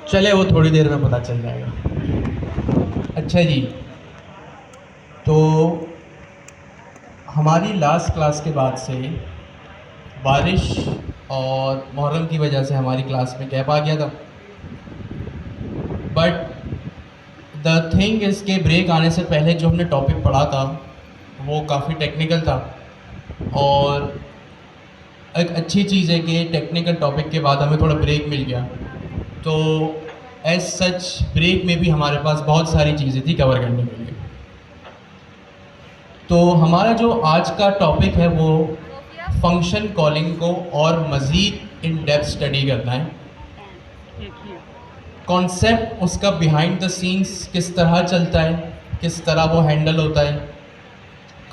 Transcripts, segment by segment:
चले वो थोड़ी देर में पता चल जाएगा। अच्छा जी, तो हमारी लास्ट क्लास के बाद से बारिश और मुहर्रम की वजह से हमारी क्लास में गैप आ गया था। बट द थिंग इज़ के ब्रेक आने से पहले जो हमने टॉपिक पढ़ा था वो काफ़ी टेक्निकल था, और एक अच्छी चीज़ है कि टेक्निकल टॉपिक के बाद हमें थोड़ा ब्रेक मिल गया। तो एज सच ब्रेक में भी हमारे पास बहुत सारी चीज़ें थी कवर करने के लिए। तो हमारा जो आज का टॉपिक है वो फंक्शन कॉलिंग को और मज़ीद इन डेप्थ स्टडी करना है। कॉन्सेप्ट उसका बिहाइंड द सीन्स किस तरह चलता है, किस तरह वो हैंडल होता है,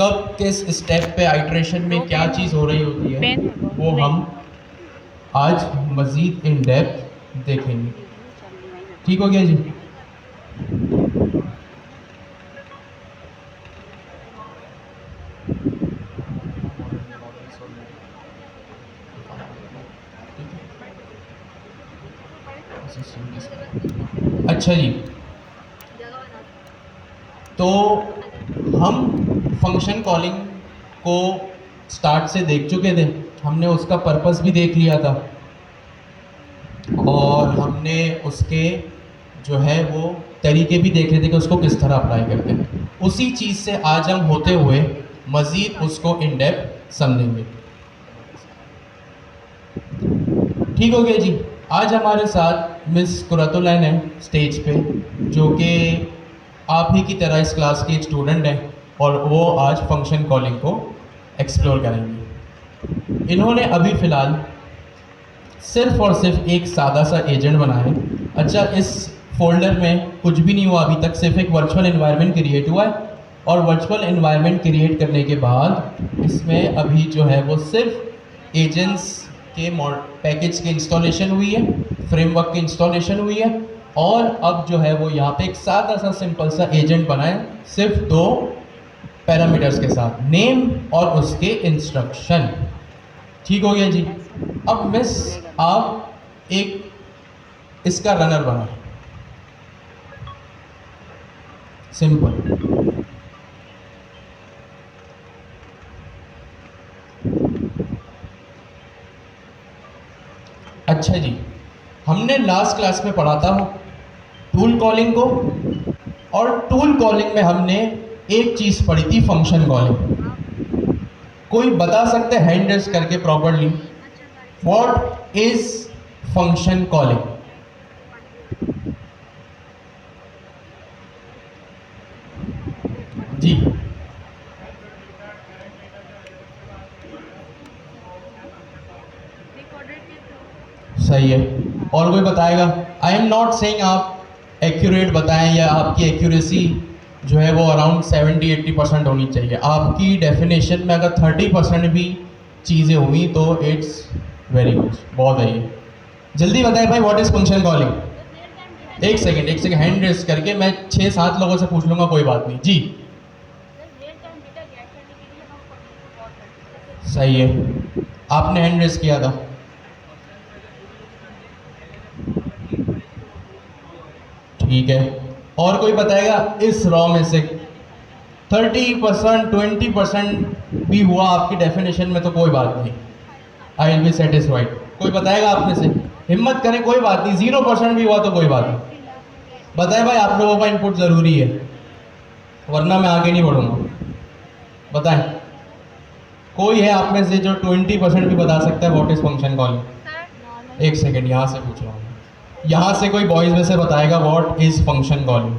कब किस स्टेप पे आइट्रेशन में क्या चीज़ हो रही होती है, वो हम आज मज़ीद इन डेप्थ देखेंगे। ठीक हो गया जी? अच्छा जी, तो हम फंक्शन कॉलिंग को स्टार्ट से देख चुके थे, हमने उसका पर्पस भी देख लिया था और हमने उसके जो है वो तरीके भी देखे थे कि उसको किस तरह अप्लाई करते हैं। उसी चीज़ से आज हम होते हुए मज़ीद उसको इन डेप्थ समझेंगे। ठीक हो गया जी? आज हमारे साथ मिस कुरतुलैन है स्टेज पे, जो कि आप ही की तरह इस क्लास की एक स्टूडेंट है, और वो आज फंक्शन कॉलिंग को एक्सप्लोर करेंगे। इन्होंने अभी फ़िलहाल सिर्फ और सिर्फ एक सादा सा एजेंट बनाया है। अच्छा, इस फोल्डर में कुछ भी नहीं हुआ अभी तक, सिर्फ एक वर्चुअल एनवायरनमेंट क्रिएट हुआ है, और वर्चुअल एनवायरनमेंट क्रिएट करने के बाद इसमें अभी जो है वो सिर्फ एजेंट्स के पैकेज की इंस्टॉलेशन हुई है, फ्रेमवर्क की इंस्टॉलेशन हुई है, और अब जो है वो यहाँ पे एक सादा सा सिंपल सा एजेंट बना है, सिर्फ दो पैरामीटर्स के साथ, नेम और उसके इंस्ट्रक्शन। ठीक हो गया जी? अब मिस आप एक इसका रनर बना, सिंपल। अच्छा जी, हमने लास्ट क्लास में पढ़ा था टूल कॉलिंग को, और टूल कॉलिंग में हमने एक चीज़ पढ़ी थी, फंक्शन कॉलिंग। कोई बता सकते हैं हैंड रेज करके properly, what is function calling? जी, सही है। और कोई बताएगा? आई एम नॉट सेइंग आप एक्यूरेट बताएं, या आपकी एक्यूरेसी जो है वो अराउंड 70-80% होनी चाहिए। आपकी डेफिनेशन में अगर 30% भी चीज़ें हुई तो इट्स वेरी गुड, बहुत है ये। जल्दी बताएं भाई, व्हाट इज़ फंक्शन कॉलिंग? एक सेकेंड हैंड रेस करके मैं 6-7 लोगों से पूछ लूँगा, कोई बात नहीं जी। सही है, आपने हैंड रेस किया था। ठीक है, और कोई बताएगा इस रॉ में से 30% 20% भी हुआ आपकी डेफिनेशन में तो कोई बात नहीं, आई विल बी सेटिस्फाइड। कोई बताएगा आप में से? हिम्मत करें, कोई बात नहीं। 0% भी हुआ तो कोई बात नहीं। बताएं भाई, आप लोगों का इनपुट ज़रूरी है, वरना मैं आगे नहीं बढ़ूंगा। बताएं, कोई है आप में से जो 20% भी बता सकता है व्हाट इज फंक्शन कॉलिंग? एक सेकेंड, यहाँ से पूछ रहा हूँ। यहाँ से कोई बॉयज़ में से बताएगा व्हाट इज फंक्शन कॉलिंग?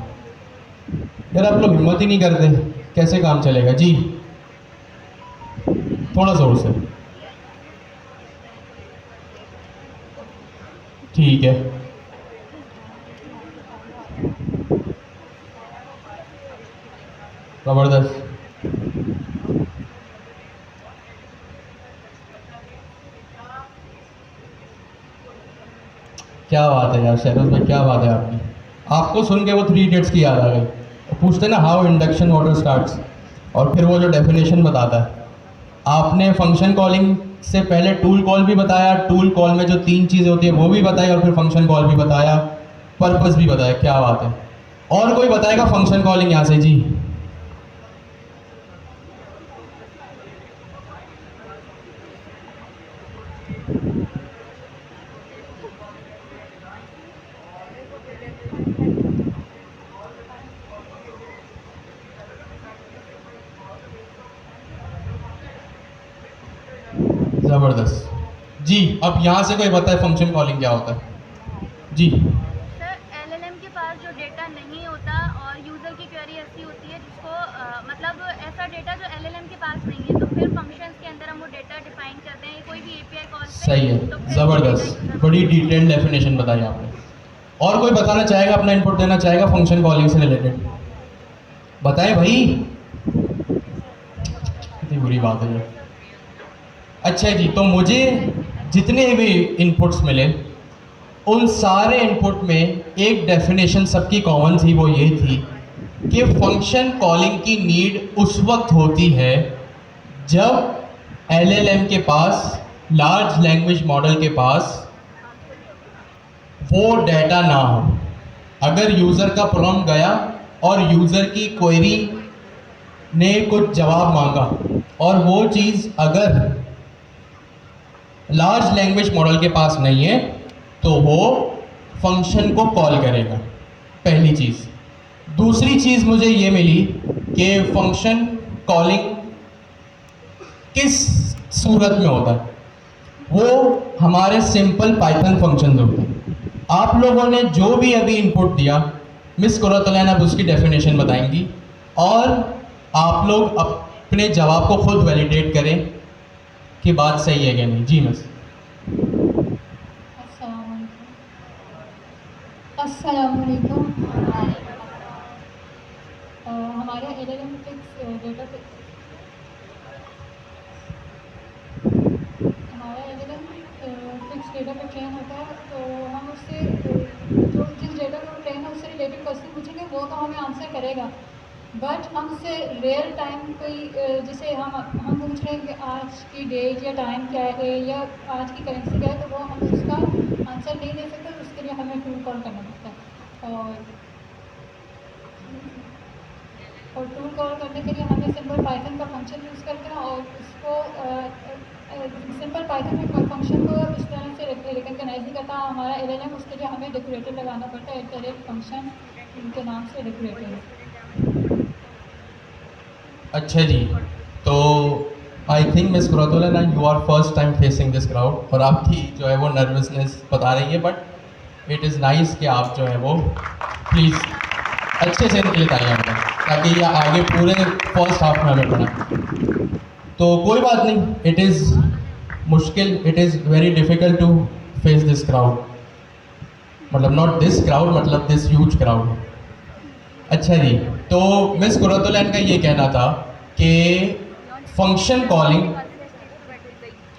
यार आप लोग हिम्मत ही नहीं करते, कैसे काम चलेगा जी? थोड़ा जोर से। ठीक है, जबरदस्त। क्या बात है यार शहरोज भाई, क्या बात है आपकी। आपको सुन के वो 3 इडियट्स की याद आ गई। पूछते ना हाउ इंडक्शन वाटर स्टार्ट्स, और फिर वो जो डेफिनेशन बताता है। आपने फंक्शन कॉलिंग से पहले टूल कॉल भी बताया, टूल कॉल में जो 3 चीज़ें होती है वो भी बताई, और फिर फंक्शन कॉल भी बताया। पर्पस भी बताया, क्या बात है। और कोई बताएगा फंक्शन कॉलिंग यहाँ से जी? ज़बरदस्त जी। अब यहाँ से कोई बताए फंक्शन कॉलिंग क्या होता है जी? सर एलएलएम के पास जो डेटा नहीं होता और यूज़र की क्वेरी ऐसी होती है जिसको मतलब ऐसा डेटा जो एलएलएम के पास नहीं है, तो फिर फंक्शंस के अंदर हम वो डेटा डिफाइन करते हैं कोई भी एपीआई कॉल पे। सही है, तो फिर ज़बरदस्त, बड़ी डिटेल्ड डेफिनेशन बताई आपने। और कोई बताना चाहेगा, अपना इनपुट देना चाहेगा फंक्शन कॉलिंग से रिलेटेड? बताएं भाई, कितनी बुरी बात है ये। अच्छा जी, तो मुझे जितने भी इनपुट्स मिले उन सारे इनपुट में एक डेफिनेशन सबकी कॉमन थी, वो ये थी कि फंक्शन कॉलिंग की नीड उस वक्त होती है जब एलएलएम के पास, लार्ज लैंग्वेज मॉडल के पास वो डाटा ना हो। अगर यूज़र का प्रॉम्प्ट गया और यूज़र की क्वेरी ने कुछ जवाब मांगा और वो चीज़ अगर लार्ज लैंग्वेज मॉडल के पास नहीं है तो वो फंक्शन को कॉल करेगा, पहली चीज़। दूसरी चीज़ मुझे ये मिली कि फंक्शन कॉलिंग किस सूरत में होता है, वो हमारे सिंपल पाइथन फंक्शन होते हैं। आप लोगों ने जो भी अभी इनपुट दिया, मिस कुरतुलैन अब उसकी डेफिनेशन बताएंगी और आप लोग अपने जवाब को खुद वैलिडेट करें कि बात सही है कि नहीं। जी मिस। अस्सलामुअलैकुम। हमारे एलएलएम फिक्स डेटा पे हमारा एलएलएम फिक्स डेटा पे ट्रेन होता है, तो हम उससे जो जिस डेटा पे वो ट्रेन है उससे रिलेटेड क्वेश्चन पूछेंगे वो तो हमें आंसर करेगा। बट हमसे रियल टाइम कोई जैसे हम पूछ रहे हैं कि आज की डेट या टाइम क्या है या आज की करेंसी क्या है, तो वो हम उसका आंसर नहीं दे सकते, तो उसके लिए हमें टूल कॉल करना पड़ता है। और टूल कॉल करने के लिए हमें सिंपल पाइथन का फंक्शन यूज़ करते हैं और उसको सिंपल पाइथन में फंक्शन को इस तरह से रिकग्नाइज नहीं करता हमारा एलएलएम, उसके लिए हमें डेकोरेटर लगाना पड़ता है, एक फंक्शन उनके नाम से डेकोरेटर। अच्छा जी, तो I think miss Qurratulain you are first time facing this crowd और आपकी जो है वो नर्वसनेस बता रही है, बट इट इज़ नाइस कि आप जो है वो प्लीज़ अच्छे से निकले तालियां बताएं ताकि ये आगे पूरे फर्स्ट हाफ में हमें पढ़ा। तो कोई बात नहीं, इट इज़ मुश्किल, it is very difficult to face this crowd, मतलब नॉट दिस क्राउड, मतलब दिस ह्यूज क्राउड। अच्छा जी, तो मिस कुरतुलैन का ये कहना था कि फंक्शन कॉलिंग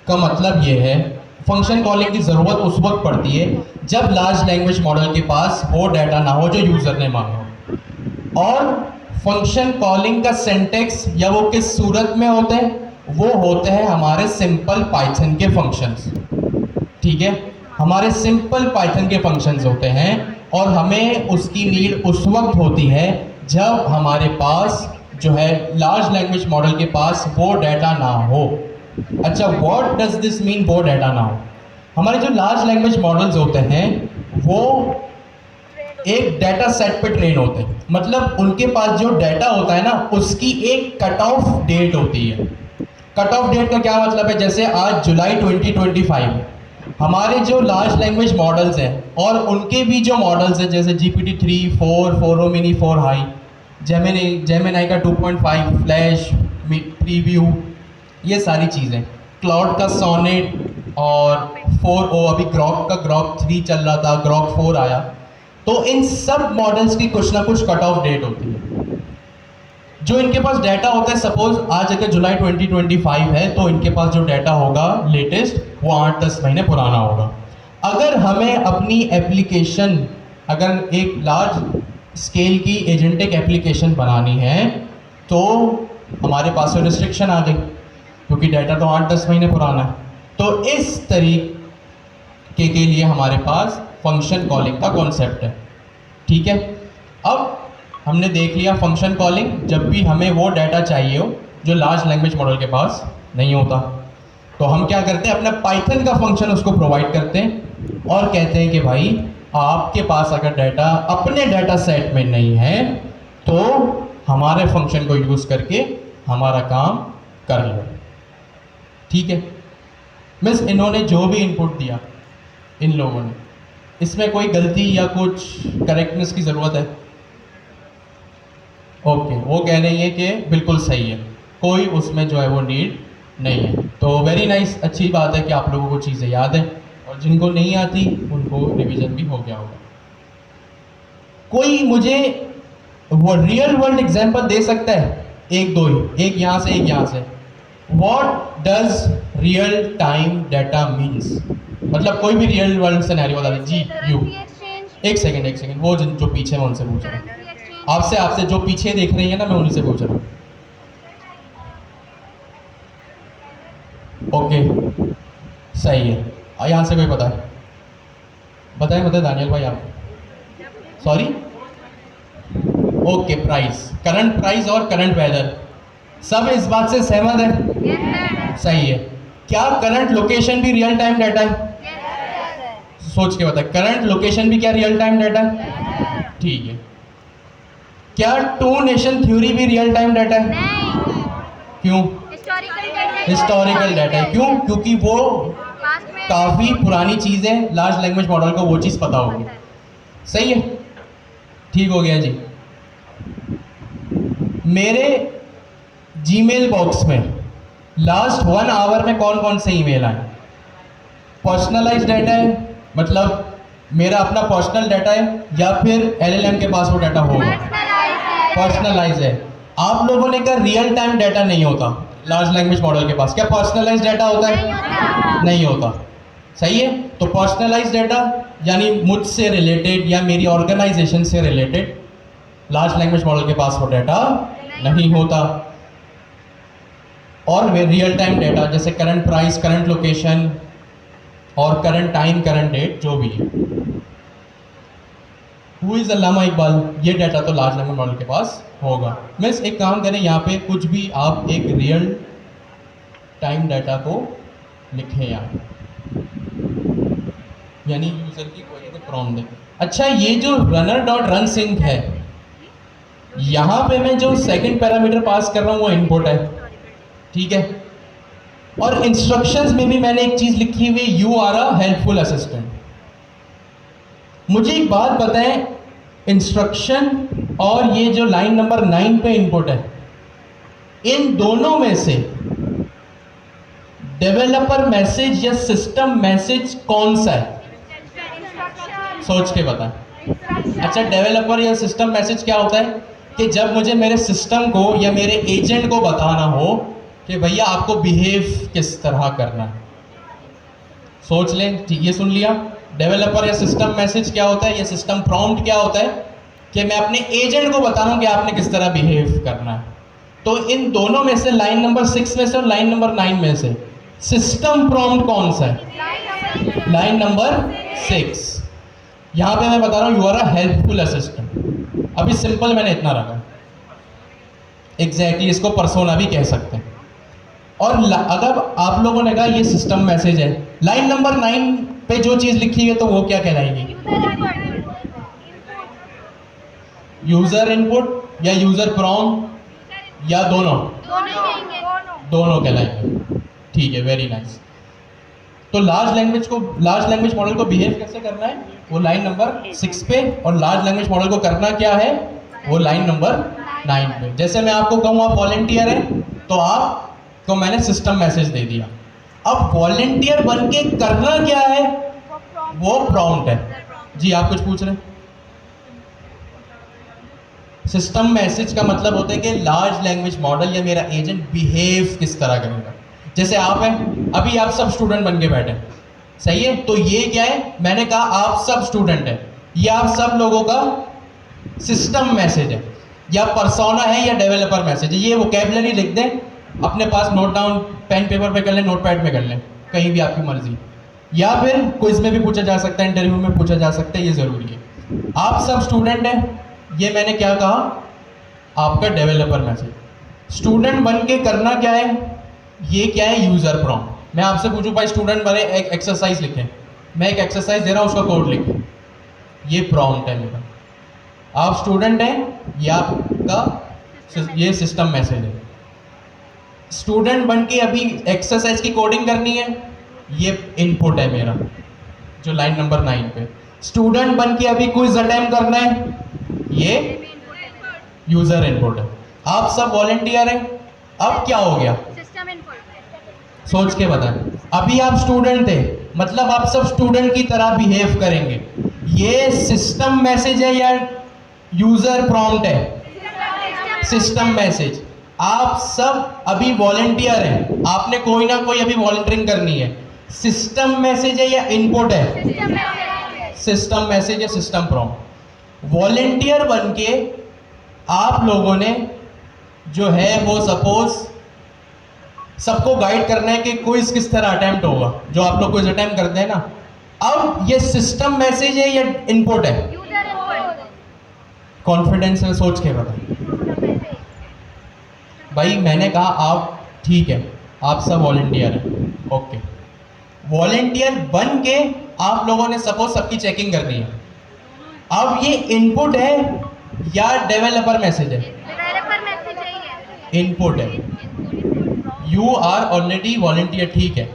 का मतलब ये है, फंक्शन कॉलिंग की ज़रूरत उस वक्त पड़ती है जब लार्ज लैंग्वेज मॉडल के पास वो डाटा ना हो जो यूज़र ने मांगा हो। और फंक्शन कॉलिंग का सिंटेक्स या वो किस सूरत में होते हैं, वो होते हैं हमारे सिंपल पाइथन के फंक्शंस। ठीक है, हमारे सिंपल पाइथन के फंक्शंस होते हैं और हमें उसकी नीड उस वक्त होती है जब हमारे पास जो है लार्ज लैंग्वेज मॉडल के पास वो डाटा ना हो। अच्छा, व्हाट डज दिस मीन वो डाटा ना हो? हमारे जो लार्ज लैंग्वेज मॉडल्स होते हैं वो एक डाटा सेट पे ट्रेन होते हैं, मतलब उनके पास जो डाटा होता है ना उसकी एक कट ऑफ डेट होती है। कट ऑफ डेट का क्या मतलब है, जैसे आज जुलाई 2025 हमारे जो लार्ज लैंग्वेज मॉडल्स हैं और उनके भी जो मॉडल्स हैं जैसे GPT-3, 4, 4o mini, 4 high, Gemini का 2.5, फ्लैश, प्रीव्यू, ये सारी चीज़ें, क्लाउड का सोनेट और 4o, अभी ग्रॉक का ग्रॉक 3 चल रहा था, ग्रॉक 4 आया। तो इन सब मॉडल्स की कुछ ना कुछ कट ऑफ डेट होती है। जो इनके पास डाटा होता है, सपोज आज अगर जुलाई 2025 है तो इनके पास जो डाटा होगा लेटेस्ट वो 8-10 महीने पुराना होगा। अगर हमें अपनी एप्लीकेशन, अगर एक लार्ज स्केल की एजेंटिक एप्लीकेशन बनानी है तो हमारे पास तो रिस्ट्रिक्शन आ गई क्योंकि डाटा तो 8-10 महीने पुराना है। तो इस तरीके के लिए हमारे पास फंक्शन कॉलिंग का कॉन्सेप्ट है। ठीक है। अब हमने देख लिया फंक्शन कॉलिंग, जब भी हमें वो डाटा चाहिए हो जो लार्ज लैंग्वेज मॉडल के पास नहीं होता, तो हम क्या करते हैं, अपना पाइथन का फंक्शन उसको प्रोवाइड करते हैं और कहते हैं कि भाई आपके पास अगर डाटा अपने डाटा सेट में नहीं है तो हमारे फंक्शन को यूज़ करके हमारा काम कर लो। ठीक है मिस, इन्होंने जो भी इनपुट दिया इन लोगों ने, इसमें कोई गलती या कुछ करेक्टनेस की ज़रूरत है? ओके, वो कह रही है कि बिल्कुल सही है, कोई उसमें जो है वो नीड नहीं है। तो वेरी नाइस, अच्छी बात है कि आप लोगों को चीज़ें याद हैं और जिनको नहीं आती उनको रिवीजन भी हो गया होगा। कोई मुझे वो रियल वर्ल्ड एग्जांपल दे सकता है? एक दो ही, एक यहाँ से एक यहाँ से। What does real time data means? मतलब कोई भी रियल वर्ल्ड सिनेरियो बता दीजिए। जी यू, एक सेकंड, वो जो पीछे मैं उनसे पूछ रहा हूँ, आपसे जो पीछे देख रही है ना, मैं उन्हीं से पूछ रहा हूँ। ओके सही है, यहाँ से कोई बताए दानियल भाई आप? Sorry, okay, price, current price और करंट वेदर, सब इस बात से सहमत है? सही है। क्या करंट लोकेशन भी रियल टाइम डाटा है? सोच के बताए, करंट लोकेशन भी क्या रियल टाइम डाटा है? ठीक है। क्या टू नेशन थ्योरी भी रियल टाइम डाटा है? क्यों? हिस्टोरिकल डाटा है। क्यों? क्योंकि वो काफ़ी पुरानी चीज़ है, लार्ज लैंग्वेज मॉडल को वो चीज़ पता होगी। सही है, ठीक हो गया जी। मेरे जीमेल बॉक्स में लास्ट 1 आवर में कौन कौन से ईमेल आए? पर्सनलाइज डाटा है, मतलब मेरा अपना पर्सनल डाटा है, या फिर एलएलएम के पास वो डाटा होगा? पर्सनलाइज है। आप लोगों ने कहा रियल टाइम डाटा नहीं होता लार्ज लैंग्वेज मॉडल के पास, क्या पर्सनलाइज डाटा होता है? नहीं होता। सही है, तो पर्सनलाइज डाटा यानी मुझसे रिलेटेड या मेरी ऑर्गेनाइजेशन से रिलेटेड लार्ज लैंग्वेज मॉडल के पास वो डाटा नहीं होता। और रियल टाइम डाटा जैसे करंट प्राइस, करंट लोकेशन और करंट टाइम, करंट डेट, जो भी है। हु इज़ अल्लामा इकबाल, ये डाटा तो लार्ज लैंग्वेज मॉडल के पास होगा। मिस एक काम करें, यहाँ पे कुछ भी आप एक रियल टाइम डाटा को लिखें यहाँ, यानी यूजर की कोई भी प्रॉम्प्ट दें। अच्छा, ये जो runner.run sync है, यहाँ पे मैं जो सेकंड पैरामीटर पास कर रहा हूँ वो इनपुट है, ठीक है। और इंस्ट्रक्शंस में भी मैंने एक चीज लिखी हुई, you are a helpful assistant. मुझे एक बात बताएं, इंस्ट्रक्शन और ये जो लाइन नंबर 9 पे इनपुट है, इन दोनों में से डेवलपर मैसेज या सिस्टम मैसेज कौन सा है? सोच के बताएं। अच्छा, डेवलपर या सिस्टम मैसेज क्या होता है कि जब मुझे मेरे सिस्टम को या मेरे एजेंट को बताना हो कि भैया आपको बिहेव किस तरह करना है। सोच लें, ठीक, ये सुन लिया। डेवलपर या सिस्टम मैसेज क्या होता है, या सिस्टम प्रॉम्प्ट क्या होता है कि मैं अपने एजेंट को बता रहा हूं कि आपने किस तरह बिहेव करना है। तो इन दोनों में से, लाइन नंबर 6 में से और लाइन नंबर 9 में से, सिस्टम प्रॉम्प्ट कौन सा है? Line number 6। यहां पे मैं बता रहा हूं you are a helpful assistant. अभी सिंपल मैंने इतना रखा, एग्जैक्टली इसको पर्सोना भी कह सकते हैं। और अगर आप लोगों ने कहा ये सिस्टम मैसेज है, लाइन नंबर 9 पे जो चीज लिखी है तो वो क्या कहलाएगी? यूजर इनपुट या यूजर प्रॉम्प्ट या दोनों? दोनों कहलाएंगे। ठीक है, वेरी नाइस। तो लार्ज लैंग्वेज मॉडल को बिहेव कैसे करना है, वो लाइन नंबर 6 पे, और लार्ज लैंग्वेज मॉडल को करना क्या है, वो लाइन नंबर 9 पे। जैसे मैं आपको कहूँ आप वॉलंटियर हैं, तो आपको मैंने सिस्टम मैसेज दे दिया। अब वॉलंटियर बन के करना क्या है, वो प्रॉम्प्ट है। जी आप कुछ पूछ रहे हैं? सिस्टम मैसेज का मतलब होता है कि लार्ज लैंग्वेज मॉडल या मेरा एजेंट बिहेव किस तरह करेगा। जैसे आप हैं, अभी आप सब स्टूडेंट बन के बैठे, सही है, तो ये क्या है, मैंने कहा आप सब स्टूडेंट हैं, ये आप सब लोगों का सिस्टम मैसेज है, या पर्सोना है, या डेवलपर मैसेज है। ये वोकैबुलरी लिख दें अपने पास, नोट डाउन पेन पेपर पे कर लें, नोटपैड में कर लें, कहीं भी आपकी मर्जी, या फिर क्विज में भी पूछा जा सकता है, इंटरव्यू में पूछा जा सकता है, ये ज़रूरी है। आप सब स्टूडेंट हैं, ये मैंने क्या कहा, आपका डेवलपर मैसेज। स्टूडेंट बन के करना क्या है, ये क्या है, यूज़र प्रॉम्प्ट। मैं आपसे पूछूं भाई स्टूडेंट बने, एक एक्सरसाइज लिखें, मैं एक एक्सरसाइज दे रहा हूँ, उसका कोड लिखें, ये प्रॉम्प्ट है मेरा। आप स्टूडेंट हैं, ये आपका ये सिस्टम मैसेज है। स्टूडेंट बन के अभी एक्सरसाइज की कोडिंग करनी है, ये इनपुट है मेरा, जो लाइन नंबर 9 पे। स्टूडेंट बन के अभी क्विज अटेम्प्ट करना है, ये यूजर इनपुट है। आप सब वॉलंटियर हैं। अब क्या हो गया, सिस्टम इनपुट। सोच के बताएं। अभी आप स्टूडेंट थे, मतलब आप सब स्टूडेंट की तरह बिहेव करेंगे। ये सिस्टम मैसेज है या यूजर प्रॉम्प्ट है? System message. आप सब अभी वॉलंटियर हैं, आपने कोई ना कोई अभी वॉलंटियरिंग करनी है। सिस्टम मैसेज है या इनपुट है? सिस्टम मैसेज या सिस्टम प्रॉम्प्ट। वॉलंटियर बन के आप लोगों ने जो है वो सपोज सबको गाइड करना है कि क्विज किस तरह अटेम्प्ट होगा, जो आप लोग क्विज अटेम्प्ट करते हैं ना। अब ये सिस्टम मैसेज है या इनपुट है? User input. कॉन्फिडेंस में सोच के बताएं भाई। मैंने कहा आप ठीक है, आप सब वॉलंटियर हैं, ओके। वॉलंटियर बन के आप लोगों ने सपोज सबकी चेकिंग करनी है। अब ये इनपुट है या डेवलपर मैसेज है? डेवलपर मैसेज है, इनपुट है। यू आर ऑलरेडी वॉलंटियर, ठीक है।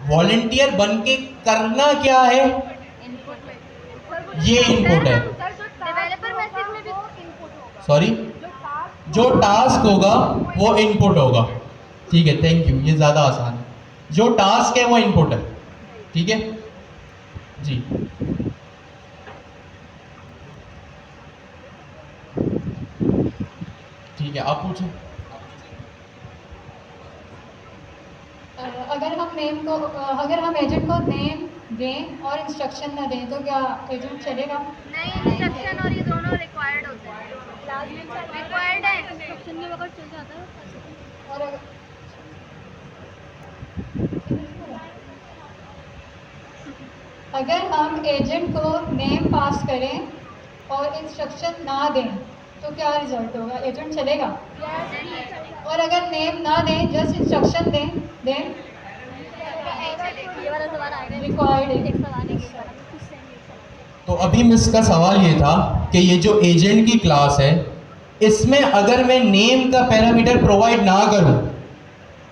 वॉलंटियर बन के करना क्या है, ये इनपुट है। डेवलपर मैसेज में भी इनपुट होगा। सॉरी, जो टास्क होगा वो इनपुट होगा, ठीक है, थैंक यू, ये ज़्यादा आसान है। जो टास्क है वो इनपुट है, ठीक है जी। ठीक है, आप पूछें। अगर हम एजेंट को नेम दें और इंस्ट्रक्शन ना दें तो क्या एजेंट चलेगा? नहीं, इंस्ट्रक्शन और ये दोनों रिक्वायर्ड होते हैं। रिक्वायर्ड है, इंस्ट्रक्शन में अगर चल जाता है। और अगर हम एजेंट को नेम पास करें और इंस्ट्रक्शन ना दें तो क्या रिजल्ट होगा? एजेंट चलेगा? और अगर नेम ना दें, जस्ट इंस्ट्रक्शन दें रिक्वायर्ड है। तो अभी मिस का सवाल ये था कि ये जो एजेंट की क्लास है, इसमें अगर मैं नेम का पैरामीटर प्रोवाइड ना करूं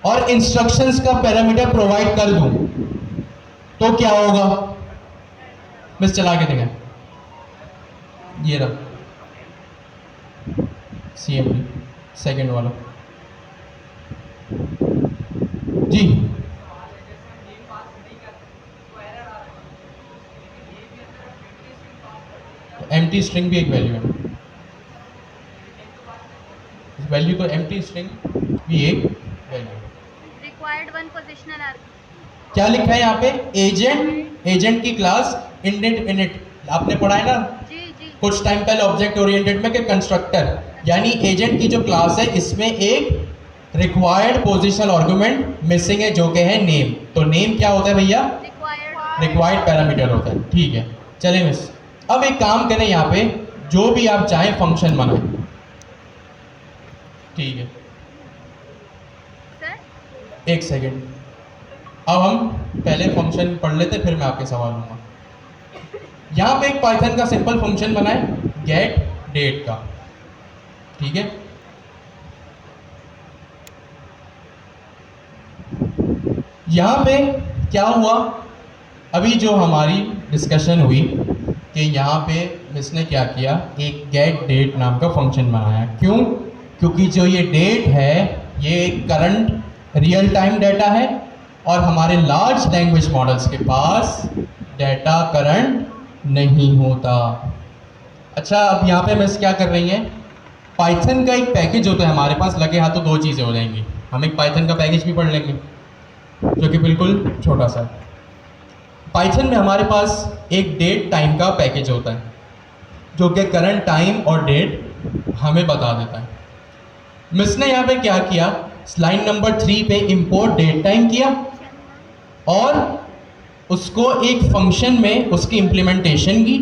और इंस्ट्रक्शंस का पैरामीटर प्रोवाइड कर दूं तो क्या होगा? मिस चला के देखें, ये रहा CMD सेकंड वाला जी। एम्प्टी स्ट्रिंग भी एक वैल्यू है, वैल्यू तो एम्प्टी स्ट्रिंग भी एक वैल्यू है। Required one positional arg. क्या लिखा है यहाँ पे? एजेंट की क्लास इनिट आपने पढ़ा है ना जी जी। कुछ टाइम पहले ऑब्जेक्ट ओरिएंटेड में कि कंस्ट्रक्टर, यानी एजेंट की जो क्लास है इसमें एक रिक्वायर्ड पोजिशनल आर्गुमेंट मिसिंग है जो कि है नेम। तो नेम क्या होता है भैया? रिक्वायर्ड पैरामीटर होता है, ठीक है। चलिए मिस, अब एक काम करें, यहाँ पे जो भी आप चाहें फंक्शन बनाएं, ठीक है। सर एक सेकेंड, अब हम पहले फंक्शन पढ़ लेते, फिर मैं आपके सवाल लूँगा। यहाँ पे एक पाइथन का सिंपल फंक्शन बनाए गेट डेट का, ठीक है। यहाँ पे क्या हुआ, अभी जो हमारी डिस्कशन हुई कि यहाँ पे मिस ने क्या किया, एक गेट डेट नाम का फंक्शन बनाया। क्यों? क्योंकि जो ये डेट है ये करंट रियल टाइम डाटा है और हमारे लार्ज लैंग्वेज मॉडल्स के पास डाटा करंट नहीं होता। अच्छा, अब यहाँ पे मिस क्या कर रही हैं, पाइथन का एक पैकेज होता है हमारे पास, लगे हाथ तो दो चीज़ें हो जाएंगी। हम एक पाइथन का पैकेज भी पढ़ लेंगे जो कि बिल्कुल छोटा सा। पाइथन में हमारे पास एक डेट टाइम का पैकेज होता है जो कि करंट टाइम और डेट हमें बता देता है। मिस ने यहाँ पे क्या किया, लाइन नंबर 3 पे इंपोर्ट डेट टाइम किया और उसको एक फंक्शन में उसकी इम्प्लीमेंटेशन की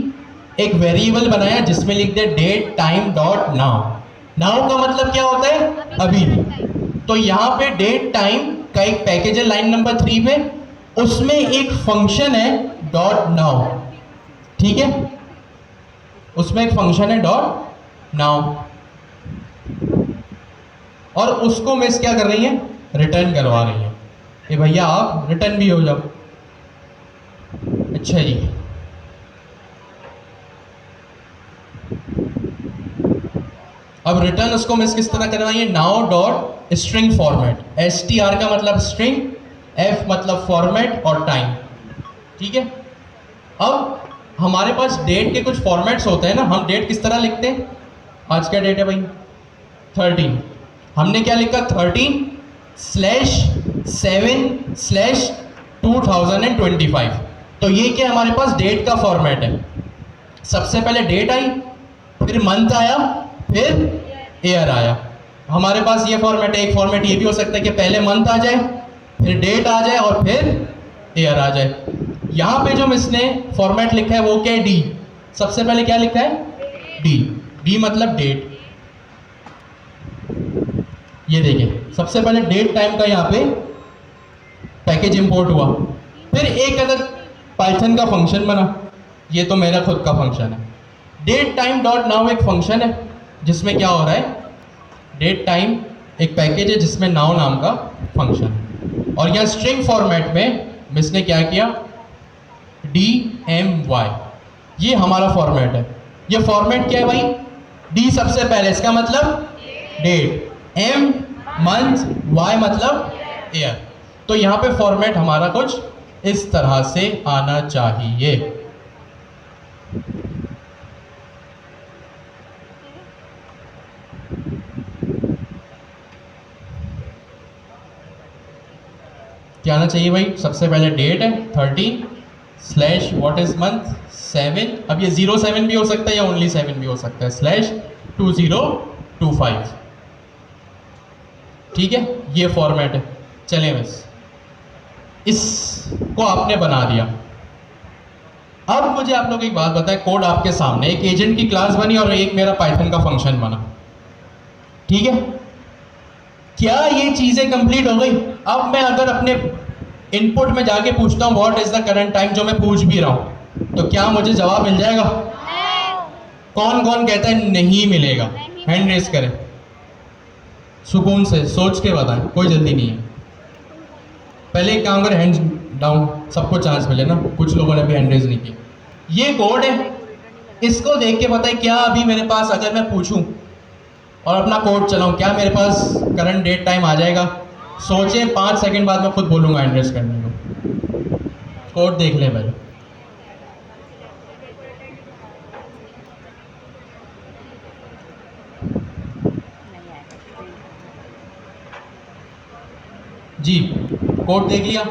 एक वेरिएबल बनाया जिसमें लिख दे date time dot now. Now का मतलब क्या होता है? अभी। तो यहाँ पे डेट टाइम का एक पैकेज है लाइन नंबर 3 पे, उसमें एक फंक्शन है डॉट नाउ, ठीक है, उसमें एक फंक्शन है डॉट नाउ, और उसको मिस क्या कर रही है? रिटर्न करवा रही है कि भैया आप रिटर्न भी हो जाओ। अच्छा जी, अब रिटर्न उसको मिस किस तरह करवाइए? Now dot string format, str का मतलब स्ट्रिंग, f मतलब फॉर्मेट और टाइम, ठीक है। अब हमारे पास डेट के कुछ फॉर्मेट्स होते हैं ना, हम डेट किस तरह लिखते हैं? आज क्या डेट है भाई? 13। हमने क्या लिखा? 13/7/2025। तो ये क्या हमारे पास डेट का फॉर्मेट है। सबसे पहले डेट आई, फिर मंथ आया, फिर ईयर आया। हमारे पास ये फॉर्मेट है। एक फॉर्मेट ये भी हो सकता है कि पहले मंथ आ जाए, फिर डेट आ जाए और फिर ईयर आ जाए। यहाँ पे जो इसने फॉर्मेट लिखा है वो क्या है? डी। सबसे पहले क्या लिखा है? डी। डी मतलब डेट। ये देखिए, सबसे पहले डेट टाइम का यहाँ पे पैकेज इंपोर्ट हुआ, फिर एक अदर पाइथन का फंक्शन बना, ये तो मेरा खुद का फंक्शन है। डेट टाइम डॉट नाउ एक फंक्शन है जिसमें क्या हो रहा है? डेट टाइम एक पैकेज है जिसमें नाउ नाम का फंक्शन है, और यहाँ स्ट्रिंग फॉर्मेट में इसने क्या किया? DMY, ये हमारा फॉर्मेट है। ये फॉर्मेट क्या है भाई? डी सबसे पहले, इसका मतलब डेट, M मंथ, Y मतलब ईयर। तो यहाँ पे फॉर्मेट हमारा कुछ इस तरह से आना चाहिए। क्या आना चाहिए भाई? सबसे पहले डेट है 13 / व्हाट इज मंथ 7, अब ये 07 भी हो सकता है या ओनली 7 भी हो सकता है, /2025, ठीक है। ये फॉर्मेट है। चले बस, इसको आपने बना दिया। अब मुझे आप लोग एक बात बताएं, कोड आपके सामने, एक एजेंट की क्लास बनी और एक मेरा पाइथन का फंक्शन बना, ठीक है। क्या ये चीजें कंप्लीट हो गई? अब मैं अगर अपने इनपुट में जाके पूछता हूँ what is the current time, जो मैं पूछ भी रहा हूँ, तो क्या मुझे जवाब मिल जाएगा? कौन कौन कहता है नहीं मिलेगा? हैंड रेस करें, सुकून से सोच के बताएं, कोई जल्दी नहीं है। पहले एक काम करें, हैंड डाउन, सबको चांस मिले ना, कुछ लोगों ने भी हैंड रेस नहीं किया। ये कोड है, इसको देख के बताएं क्या अभी मेरे पास अगर मैं पूछूं और अपना कोड चलाऊं, क्या मेरे पास करंट डेट टाइम आ जाएगा? सोचें, 5 सेकंड बाद मैं खुद बोलूंगा हैंड रेस करने को। कोड देख लें पहले। जी, कोड देख लिया।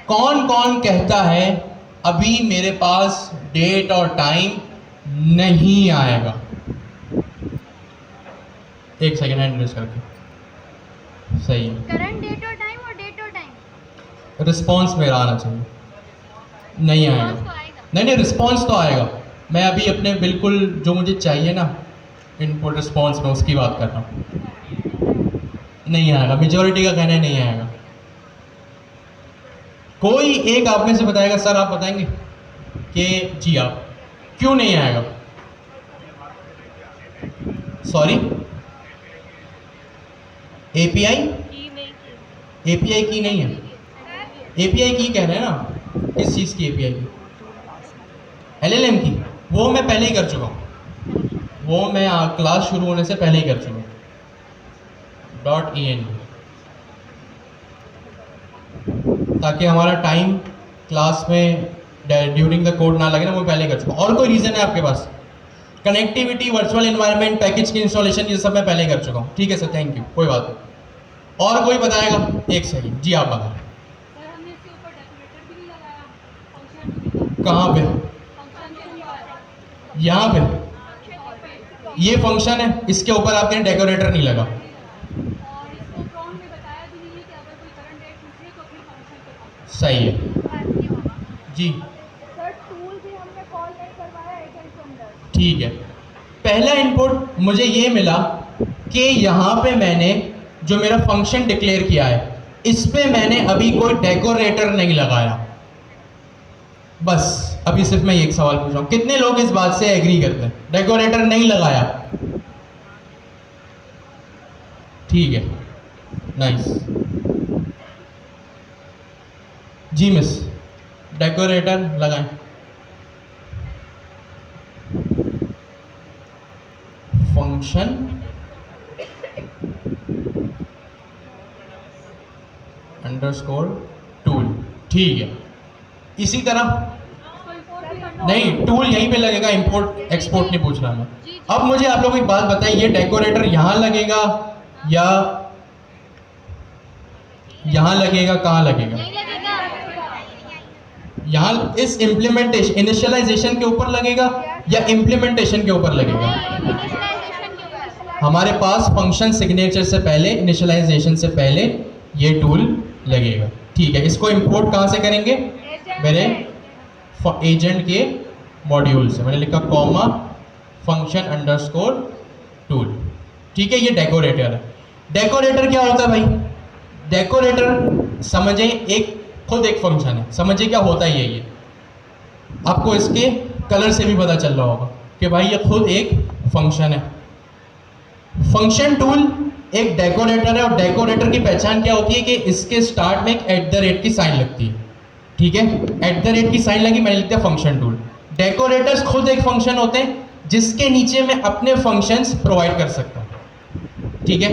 कौन कौन कहता है अभी मेरे पास डेट और टाइम नहीं आएगा? एक सेकेंड, हैंड रेस करके। सही है, करंट डेट और टाइम रिस्पॉन्स मेरा आना चाहिए। नहीं आएगा, तो आएगा। नहीं रिस्पॉन्स तो आएगा। मैं अभी अपने बिल्कुल जो मुझे चाहिए ना इनपुट रिस्पॉन्स में, उसकी बात कर रहा हूँ। नहीं आएगा, मेजोरिटी का कहना है नहीं आएगा। कोई एक आप में से बताएगा? सर आप बताएंगे कि जी आप, क्यों नहीं आएगा? सॉरी, API की नहीं है। API की कह रहे हैं ना, किस चीज़ की API की? LLM की। वो मैं पहले ही कर चुका हूँ, वो मैं क्लास शुरू होने से पहले ही कर चुका हूँ। .en, ताकि हमारा टाइम क्लास में ड्यूरिंग द कोड ना लगे ना, वो पहले कर चुका हूँ। और कोई रीज़न है आपके पास? कनेक्टिविटी, वर्चुअल एनवायरनमेंट, पैकेज की इंस्टॉलेशन, ये सब मैं पहले कर चुका हूँ। ठीक है सर, थैंक यू, कोई बात नहीं। और कोई बताएगा? एक सेकंड, जी आप बताएं। सर हमने इसके ऊपर डेकोरेटर भी नहीं लगाया, फंक्शन भी कहाँ पे? फंक्शन यहाँ पे ये फंक्शन है, इसके ऊपर आपने डेकोरेटर नहीं लगा। और इसको प्रॉम्प्ट में बताया भी नहीं है कि अगर कोई करंट डेट पूछे तो फिर फंक्शन पे कॉल। सही है जी। सर टूल भी हमने कॉल नहीं करवाया एजेंट के अंदर। ठीक है, पहला इनपुट मुझे ये मिला कि यहाँ पे मैंने जो मेरा फंक्शन डिक्लेयर किया है इस पे मैंने अभी कोई डेकोरेटर नहीं लगाया। बस अभी सिर्फ मैं एक सवाल पूछ रहा हूँ, कितने लोग इस बात से एग्री करते हैं? डेकोरेटर नहीं लगाया, ठीक है, नाइस। जी मिस, डेकोरेटर लगाएं। फंक्शन अंडरस्कोर टूल, ठीक है। इसी तरह नहीं, टूल यहीं पे लगेगा, इंपोर्ट एक्सपोर्ट नहीं पूछ रहा मैं। अब मुझे आप लोग एक बात बताइए, ये डेकोरेटर यहां लगेगा या यहां लगेगा, कहां लगेगा? यहां इस इम्प्लीमेंटेशन इनिशियलाइजेशन के ऊपर लगेगा या इम्प्लीमेंटेशन के ऊपर लगेगा? हमारे पास फंक्शन सिग्नेचर से पहले, इनिशियलाइजेशन से पहले ये टूल लगेगा, ठीक है। इसको इंपोर्ट कहां से करेंगे? मेरे एजेंट के मॉड्यूल से, मैंने लिखा कॉमा फंक्शन अंडरस्कोर टूल, ठीक है। ये डेकोरेटर है। डेकोरेटर क्या होता है भाई? डेकोरेटर समझे एक खुद एक फंक्शन है, समझे क्या होता है ये आपको इसके कलर से भी पता चल रहा होगा कि भाई ये खुद एक फंक्शन है। फंक्शन टूल एक डेकोरेटर है और डेकोरेटर की पहचान क्या होती है कि इसके स्टार्ट में एक @ की साइन लगती है, ठीक है। @ की साइन लगी, मैंने लिख दिया फंक्शन टूल। डेकोरेटर्स खुद एक फंक्शन होते हैं जिसके नीचे मैं अपने फंक्शंस प्रोवाइड कर सकता हूँ, ठीक है।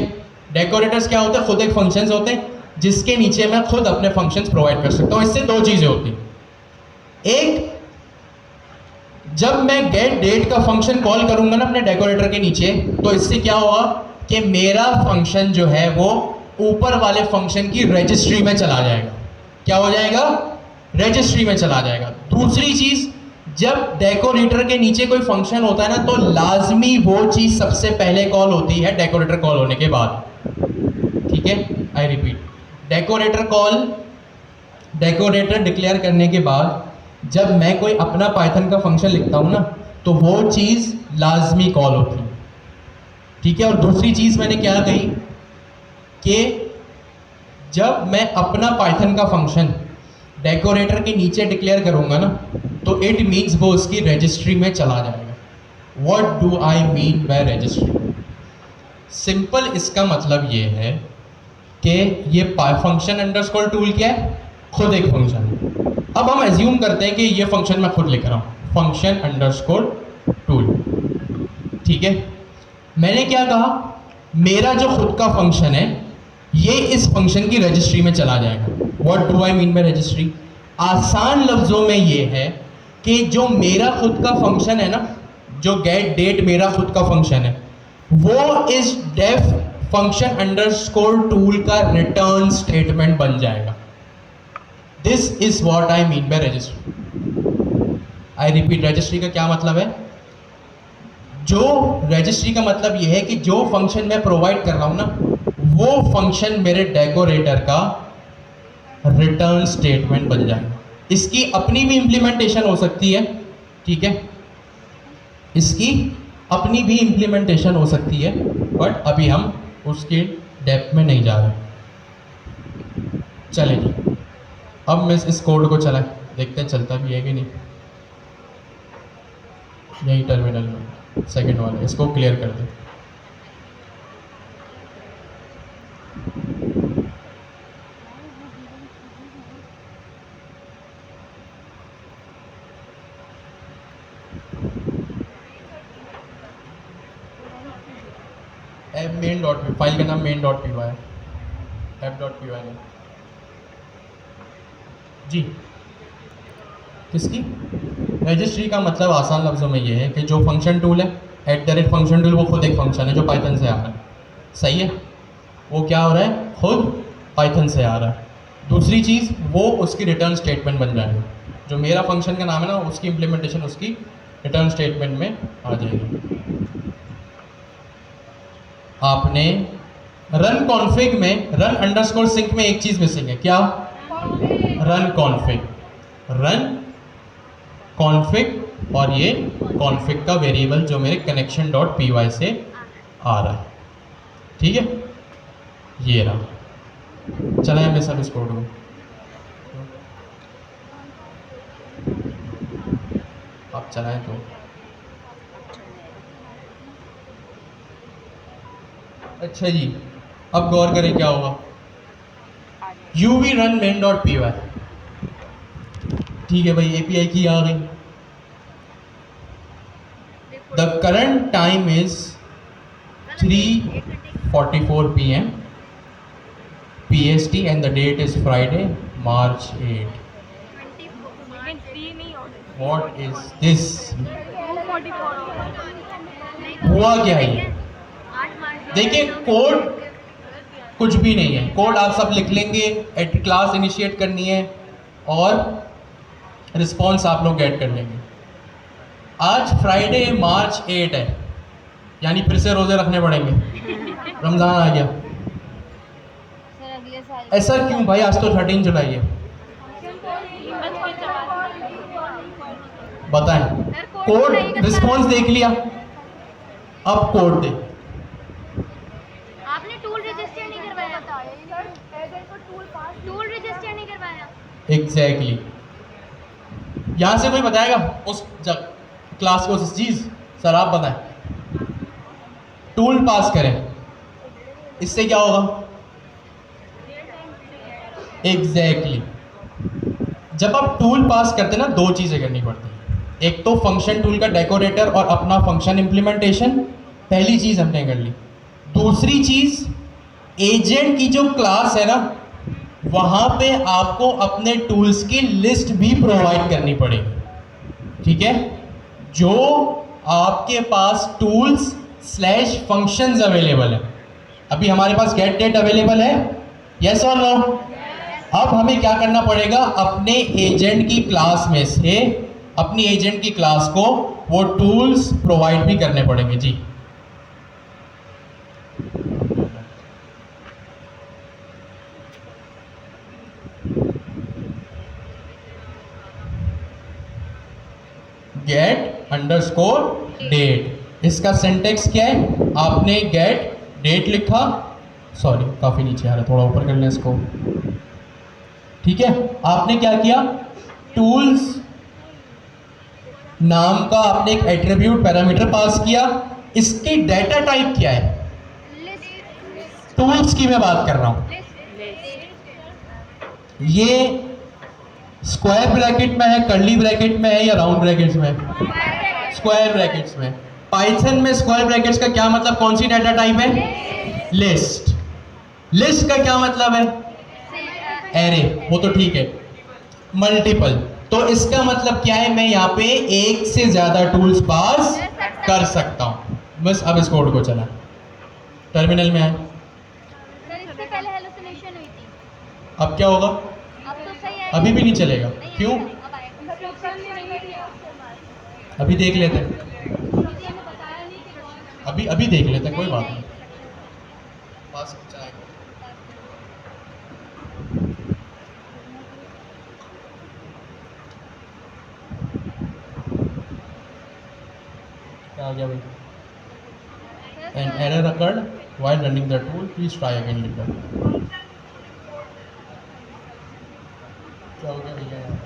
डेकोरेटर्स क्या होते हैं? खुद एक फंक्शंस होते हैं जिसके नीचे मैं खुद अपने फंक्शंस प्रोवाइड कर सकता हूँ। इससे दो चीजें होती हैं, एक जब मैं गेट डेट का फंक्शन कॉल करूंगा ना अपने डेकोरेटर के नीचे, तो इससे क्या होगा कि मेरा फंक्शन जो है वो ऊपर वाले फंक्शन की रजिस्ट्री में चला जाएगा। क्या हो जाएगा? रजिस्ट्री में चला जाएगा। दूसरी चीज, जब डेकोरेटर के नीचे कोई फंक्शन होता है ना, तो लाजमी वो चीज सबसे पहले कॉल होती है डेकोरेटर कॉल होने के बाद, ठीक है। I repeat, decorator call, decorator declare करने के बाद जब मैं कोई अपना पाइथन का फंक्शन लिखता हूं ना, तो वो चीज लाजमी कॉल होती है, ठीक है। और दूसरी चीज मैंने क्या कही कि जब मैं अपना पाइथन का फंक्शन डेकोरेटर के नीचे डिक्लेयर करूंगा ना, तो इट मीन्स वो उसकी रजिस्ट्री में चला जाएगा। What do I mean by registry? Simple इसका मतलब ये है कि ये फंक्शन अंडरस्कोर टूल क्या है? खुद एक फंक्शन है। अब हम एज्यूम करते हैं कि ये फंक्शन मैं खुद लिख रहा हूँ, फंक्शन अंडरस्कोर टूल, ठीक है। मैंने क्या कहा? मेरा जो खुद का फंक्शन है ये इस फंक्शन की रजिस्ट्री में चला जाएगा। What do I mean by registry? आसान लफ्जों में ये है कि जो मेरा खुद का फंक्शन है ना, जो गेट डेट मेरा खुद का फंक्शन है, वो इस डेफ फंक्शन अंडरस्कोर टूल का रिटर्न स्टेटमेंट बन जाएगा। This is what I mean by registry. I repeat, registry का क्या मतलब है? जो रजिस्ट्री का मतलब यह है कि जो फंक्शन मैं प्रोवाइड कर रहा हूं ना, वो फंक्शन मेरे डेकोरेटर का रिटर्न स्टेटमेंट बन जाएगा। इसकी अपनी भी इंप्लीमेंटेशन हो सकती है, ठीक है, इसकी अपनी भी इंप्लीमेंटेशन हो सकती है, बट अभी हम उसके डेप्थ में नहीं जा रहे। चलें जी, अब मैं इस कोड को चलाएं, देखते हैं चलता भी है कि नहीं। यही टर्मिनल में सेकंड वाला, इसको क्लियर कर दें। मेन डॉट पी, फाइल का नाम मेन डॉट पी वाई है, एप डॉट पी वाई नहीं जी। किसकी? रजिस्ट्री का मतलब आसान लफ्ज़ों में ये है कि जो फंक्शन टूल है, @ फंक्शन टूल, वो खुद एक फंक्शन है जो पाइथन से आ रहा है, सही है। वो क्या हो रहा है? खुद पाइथन से आ रहा है। दूसरी चीज़, वो उसकी रिटर्न स्टेटमेंट बन जाएगा। जो मेरा फंक्शन का नाम है ना, उसकी इम्प्लीमेंटेशन उसकी रिटर्न स्टेटमेंट में आ जाएगी। आपने रन कॉन्फ़िग में, रन अंडरस्कोर सिंक में एक चीज़ मिसिंग है। क्या? Run config. रन कॉन्फ़िग और ये कॉन्फिग का वेरिएबल जो मेरे कनेक्शन डॉट पी वाई से आ रहा है। ठीक है, ये रहा। चलाएं मैं सब इस कोड को। आप चलाएं तो अच्छा जी, अब गौर करें क्या होगा। uv run main dot p y, ठीक है भाई, एपीआई की आ गई। The current time is 3:44 PM PST and the date is Friday, March 8. What is this? हुआ क्या ये? देखिए कोड कुछ भी नहीं है, कोड आप सब लिख लेंगे, क्लास इनिशिएट करनी है और रिस्पॉन्स आप लोग गेट कर लेंगे। आज फ्राइडे मार्च 8 है, यानी फिर से रोजे रखने पड़ेंगे, रमज़ान आ गया। ऐसा क्यों भाई, आज तो 13 जुलाई है। बताएं, कोड रिस्पॉन्स देख लिया, अब कोड दे। आपने टूल रजिस्टर नहीं करवाया, टूल रजिस्टर नहीं करवाया। एग्जैक्टली यहाँ से कोई बताएगा उस क्लास को चीज? सर आप बताएं। टूल पास करें, इससे क्या होगा? एग्जैक्टली जब आप टूल पास करते ना, दो चीज़ें करनी पड़ती हैं। एक तो फंक्शन टूल का डेकोरेटर और अपना फंक्शन इम्प्लीमेंटेशन, पहली चीज़ हमने कर ली। दूसरी चीज़, एजेंट की जो क्लास है ना, वहाँ पे आपको अपने टूल्स की लिस्ट भी प्रोवाइड करनी पड़ेगी। ठीक है, जो आपके पास टूल्स स्लैश फंक्शंस अवेलेबल है। अभी हमारे पास गेट डेट अवेलेबल है, यस और नो? अब हमें क्या करना पड़ेगा, अपने एजेंट की क्लास में से अपनी एजेंट की क्लास को वो टूल्स प्रोवाइड भी करने पड़ेंगे जी। गेट अंडरस्कोर डेट, इसका सिंटेक्स क्या है? आपने गेट डेट लिखा, सॉरी काफ़ी नीचे आ रहा है, थोड़ा ऊपर कर लें इसको। ठीक है, आपने क्या किया, टूल्स नाम का आपने एक एट्रीब्यूट पैरामीटर पास किया। इसकी डाटा टाइप क्या है? टूल्स की मैं बात कर रहा हूं। ये स्क्वायर ब्रैकेट में है, कर्ली ब्रैकेट में है या राउंड ब्रैकेट्स में? स्क्वायर ब्रैकेट्स में। पाइथन में स्क्वायर ब्रैकेट्स का क्या मतलब, कौन सी डाटा टाइप है? लिस्ट। लिस्ट का क्या मतलब है? एरे, वो तो ठीक है। मल्टीपल, तो इसका मतलब क्या है, मैं यहाँ पे एक से ज्यादा टूल्स पास कर सकता हूँ। बस अब इस कोड को चला, टर्मिनल में आए। सर इससे पहले हेलुसिनेशन हुई थी, अब क्या होगा? अब तो सही है। अभी भी नहीं चलेगा, क्यों? अभी देख लेते हैं, अभी देख लेते हैं, कोई बात नहीं। पास चलाएंगे। क्या आ गया भाई? An error occurred while running the tool. Please try again later. क्या हो गया भैया यहाँ?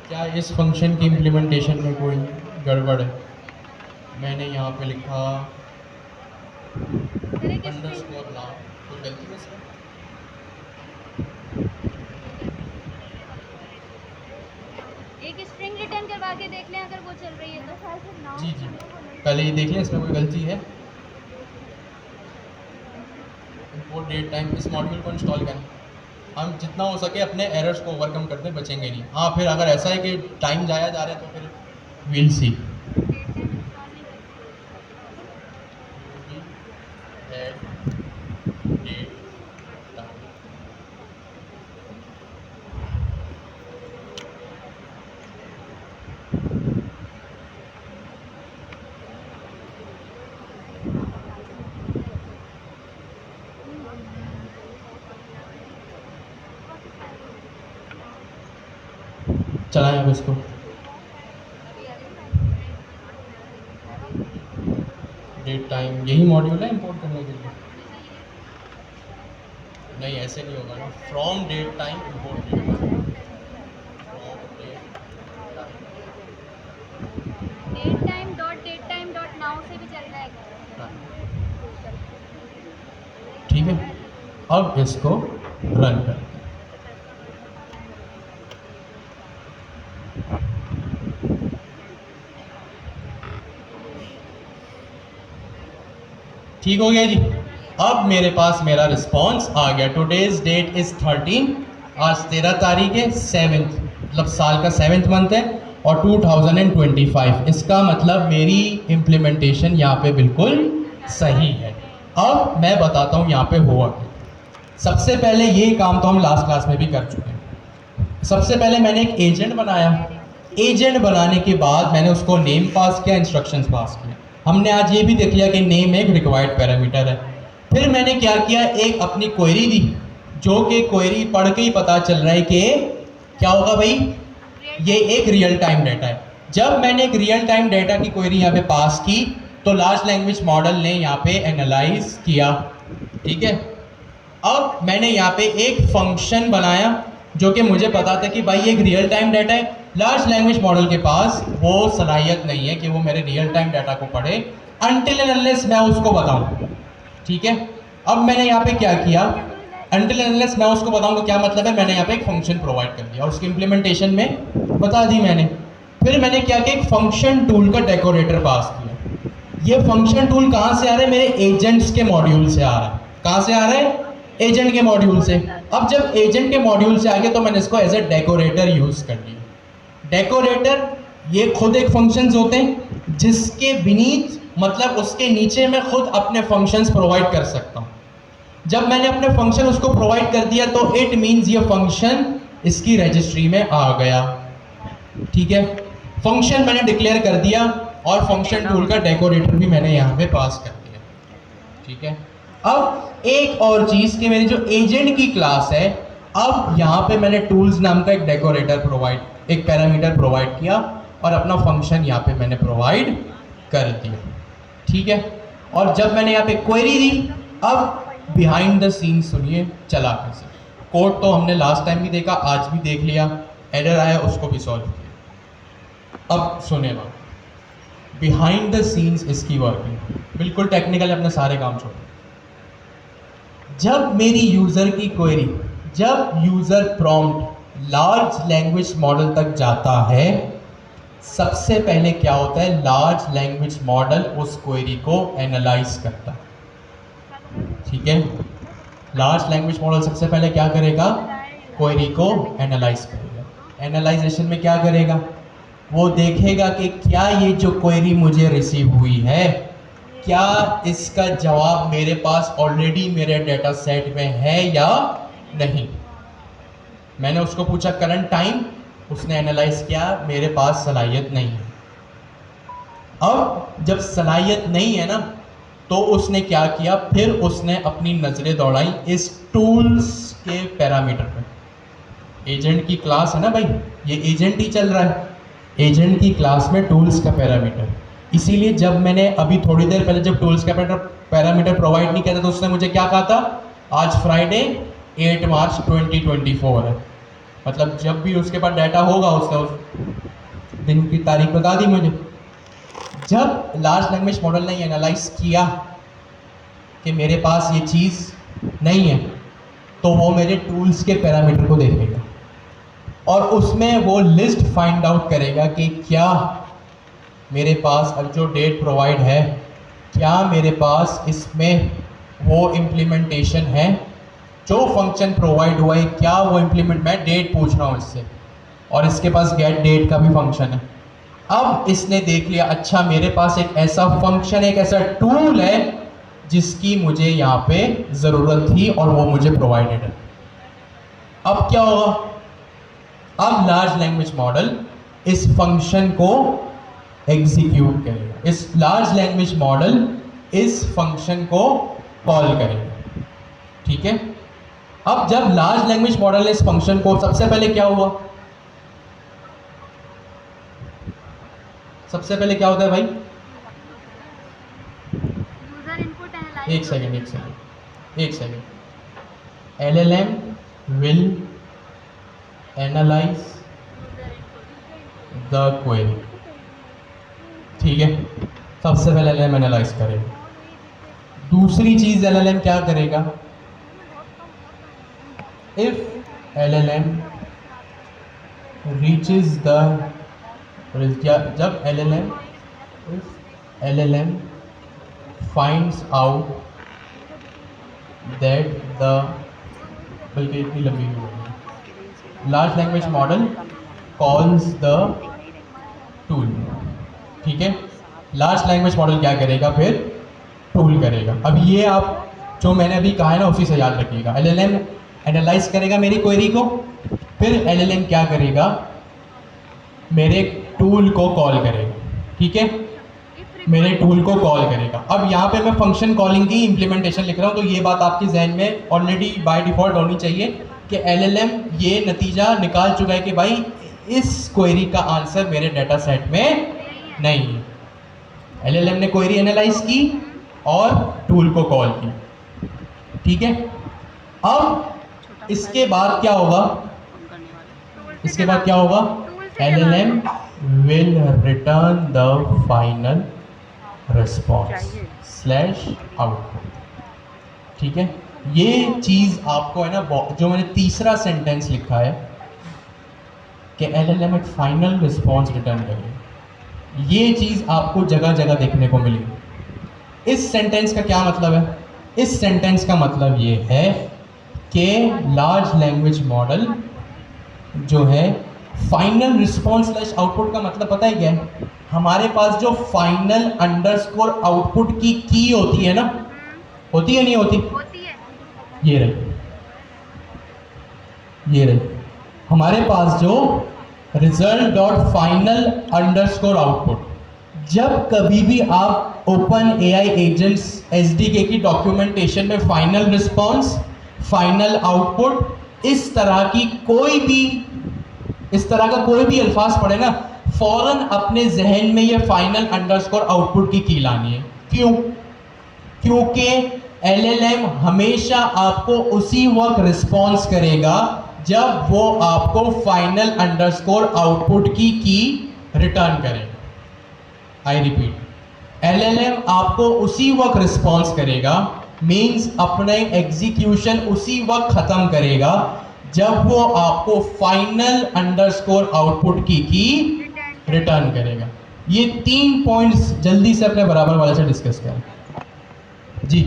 क्या इस फंक्शन की इम्प्लीमेंटेशन में कोई गड़बड़ है? मैंने यहाँ पे लिखा अंडरस्कोर नाम, कोई गलती है इसमें? एक स्ट्रिंग रिटर्न करवा के देख लें अगर वो चल रही है तो। जी जी, पहले ये देख लें इसमें कोई गलती है। इम्पोर्ट डेट टाइम, इस मॉड्यूल को इंस्टॉल करें। हम जितना हो सके अपने एरर्स को ओवरकम करते बचेंगे नहीं। हाँ, फिर अगर ऐसा है कि टाइम जाया जा रहा है तो फिर विल सी। चलाएं अब इसको। डेट टाइम यही मॉड्यूल है इंपोर्ट करने के लिए? नहीं ऐसे नहीं होगा ना, फ्रॉम डेट टाइम इंपोर्ट नहीं होगा। डेट टाइम डॉट नाउ से भी चल जाएगा। ठीक है, अब इसको रन करते हैं। ठीक हो गया जी। अब मेरे पास मेरा रिस्पॉन्स आ गया। टुडेज डेट इज 13, आज 13 तारीख है, 7th मतलब साल का 7th मंथ है और 2025। इसका मतलब मेरी इम्प्लीमेंटेशन यहाँ पे बिल्कुल सही है। अब मैं बताता हूँ यहाँ पे हुआ क्या। सबसे पहले ये काम तो हम लास्ट क्लास में भी कर चुके हैं। सबसे पहले मैंने एक एजेंट बनाया। एजेंट बनाने के बाद मैंने उसको नेम पास किया, इंस्ट्रक्शंस पास किया। हमने आज ये भी देख लिया कि नेम एक रिक्वायर्ड पैरामीटर है। फिर मैंने क्या किया, एक अपनी क्वेरी दी, जो कि क्वेरी पढ़ के ही पता चल रहा है कि क्या होगा भाई, ये एक रियल टाइम डाटा है। जब मैंने एक रियल टाइम डाटा की क्वेरी यहाँ पे पास की तो लार्ज लैंग्वेज मॉडल ने यहाँ पे एनालाइज किया। ठीक है, अब मैंने यहाँ पे एक फंक्शन बनाया जो कि मुझे पता था कि भाई ये एक रियल टाइम डाटा है। लार्ज लैंग्वेज मॉडल के पास वो सलाहियत नहीं है कि वो मेरे रियल टाइम डाटा को पढ़े अनटिल एंड अनलेस मैं उसको बताऊं। ठीक है, अब मैंने यहाँ पे क्या किया, अनटिल एंड अनलेस मैं उसको बताऊं तो क्या मतलब है, मैंने यहाँ पे एक फंक्शन प्रोवाइड कर दिया और उसकी इम्प्लीमेंटेशन में बता दी मैंने। फिर मैंने क्या किया, एक फंक्शन टूल का डेकोरेटर पास किया। ये फंक्शन टूल कहाँ से आ रहा है, मेरे एजेंट्स के मॉड्यूल से आ रहा है। कहाँ से आ रहा है, एजेंट के मॉड्यूल से। अब जब एजेंट के मॉड्यूल से आ गया तो मैंने इसको एज ए डेकोरेटर यूज कर लिया। डेकोरेटर ये खुद एक फंक्शंस होते हैं जिसके बीनीथ मतलब उसके नीचे मैं खुद अपने फंक्शंस प्रोवाइड कर सकता हूँ। जब मैंने अपने फंक्शन उसको प्रोवाइड कर दिया तो इट मींस ये फंक्शन इसकी रजिस्ट्री में आ गया। ठीक है, फंक्शन मैंने डिक्लेयर कर दिया और फंक्शन टूल का डेकोरेटर भी मैंने यहाँ पे पास कर दिया। ठीक है, अब एक और चीज कि मेरी जो एजेंट की क्लास है, अब यहाँ पे मैंने टूल्स नाम का एक डेकोरेटर प्रोवाइड, एक पैरामीटर प्रोवाइड किया और अपना फंक्शन यहाँ पे मैंने प्रोवाइड कर दिया। ठीक है, और जब मैंने यहाँ पे क्वेरी दी, अब बिहाइंड द सीन सुनिए चला कैसे। कोड तो हमने लास्ट टाइम भी देखा, आज भी देख लिया, एरर आया उसको भी सॉल्व किया। अब सुने ना, बिहाइंड द सीन्स इसकी वर्किंग बिल्कुल टेक्निकल, अपने सारे काम छोड़। जब मेरी यूजर की क्वेरी, जब user prompt large language model तक जाता है, सबसे पहले क्या होता है, लार्ज लैंग्वेज मॉडल उस क्वेरी को एनालाइज करता है। ठीक है, लार्ज लैंग्वेज मॉडल सबसे पहले क्या करेगा, क्वेरी को एनालाइज करेगा। एनालाइजेशन में क्या करेगा, वो देखेगा कि क्या ये जो क्वेरी मुझे रिसीव हुई है, क्या इसका जवाब मेरे पास ऑलरेडी मेरे डेटा सेट में है या नहीं। मैंने उसको पूछा करंट टाइम, उसने एनालाइज किया मेरे पास सलाहियत नहीं है। अब जब सलाहियत नहीं है ना, तो उसने क्या किया, फिर उसने अपनी नज़रें दौड़ाई इस टूल्स के पैरामीटर पे। एजेंट की क्लास है ना भाई, ये एजेंट ही चल रहा है, एजेंट की क्लास में टूल्स का पैरामीटर। इसीलिए जब मैंने अभी थोड़ी देर पहले जब टूल्स का पैरामीटर प्रोवाइड नहीं किया था तो उसने मुझे क्या कहा था, आज फ्राइडे 8 मार्च 2024 है, मतलब जब भी उसके पास डाटा होगा उसने उस दिन की तारीख बता दी मुझे। जब लार्ज लैंग्वेज मॉडल ने एनालाइज किया कि मेरे पास ये चीज़ नहीं है, तो वो मेरे टूल्स के पैरामीटर को देखेगा और उसमें वो लिस्ट फाइंड आउट करेगा कि क्या मेरे पास अब जो डेट प्रोवाइड है, क्या मेरे पास इसमें वो इम्प्लीमेंटेशन है, जो फंक्शन प्रोवाइड हुआ है क्या वो इम्प्लीमेंट, मैं डेट पूछ रहा हूँ इससे, और इसके पास गेट डेट का भी फंक्शन है। अब इसने देख लिया, अच्छा मेरे पास एक ऐसा फंक्शन, एक ऐसा टूल है जिसकी मुझे यहाँ पे ज़रूरत थी और वो मुझे प्रोवाइडेड है। अब क्या होगा, अब लार्ज लैंग्वेज मॉडल इस फंक्शन को एग्जीक्यूट करेगा, इस लार्ज लैंग्वेज मॉडल इस फंक्शन को कॉल करेगा। ठीक है, अब जब लार्ज लैंग्वेज मॉडल ने इस फंक्शन को, सबसे पहले क्या हुआ, सबसे पहले क्या होता है भाई, एक second LLM will analyze the query, ठीक है, सबसे पहले LLM एनालाइज करेगा। दूसरी चीज LLM क्या करेगा, if LLM reaches the, जब LLM finds out that the, बल्कि इतनी लंबी नहीं होगी, large language model calls the tool, ठीक है। लार्ज लैंग्वेज मॉडल क्या करेगा, फिर टूल करेगा। अब ये आप जो मैंने अभी कहा है ना, उसी से याद रखिएगा। LLM एनालाइज करेगा मेरी क्वेरी को, फिर LLM क्या करेगा, मेरे टूल को कॉल करेगा, ठीक है, मेरे टूल को कॉल करेगा। अब यहाँ पे मैं फंक्शन कॉलिंग की इम्प्लीमेंटेशन लिख रहा हूँ, तो ये बात आपके जहन में ऑलरेडी बाय डिफ़ॉल्ट होनी चाहिए कि LLM ये नतीजा निकाल चुका है कि भाई इस क्वेरी का आंसर मेरे डाटा सेट में नहीं है। LLM ने क्वेरी एनालाइज की और टूल को कॉल की, ठीक है। अब इसके बाद क्या होगा, LLM will return the final response / output, ठीक है। ये चीज़ आपको है ना, जो मैंने तीसरा सेंटेंस लिखा है कि LLM एक फाइनल रिस्पॉन्स रिटर्न करेगी, ये चीज़ आपको जगह जगह देखने को मिलेगी। इस सेंटेंस का क्या मतलब है, इस सेंटेंस का मतलब ये है कि लार्ज लैंग्वेज मॉडल जो है फाइनल रिस्पॉन्स / आउटपुट का मतलब पता है क्या है, हमारे पास जो फाइनल अंडरस्कोर आउटपुट की होती है ना, होती है नहीं होती, ये रही हमारे पास जो result dot final underscore output. जब कभी भी आप ओपन AI एजेंट्स SDK की डॉक्यूमेंटेशन में फाइनल रिस्पॉन्स, फाइनल आउटपुट, इस तरह का कोई भी अल्फाज पढ़े ना, फौरन अपने जहन में ये फाइनल अंडरस्कोर आउटपुट की लानी है। क्यों? क्योंकि LLM हमेशा आपको उसी वक्त रिस्पॉन्स करेगा जब वो आपको फाइनल अंडरस्कोर आउटपुट की रिटर्न करेगा। आई रिपीट, LLM आपको उसी वक्त रिस्पॉन्स करेगा, मीन्स अपने एग्जीक्यूशन उसी वक्त ख़त्म करेगा जब वो आपको फाइनल अंडरस्कोर आउटपुट की रिटर्न करेगा। ये 3 पॉइंट्स जल्दी से अपने बराबर वाले से डिस्कस करें जी।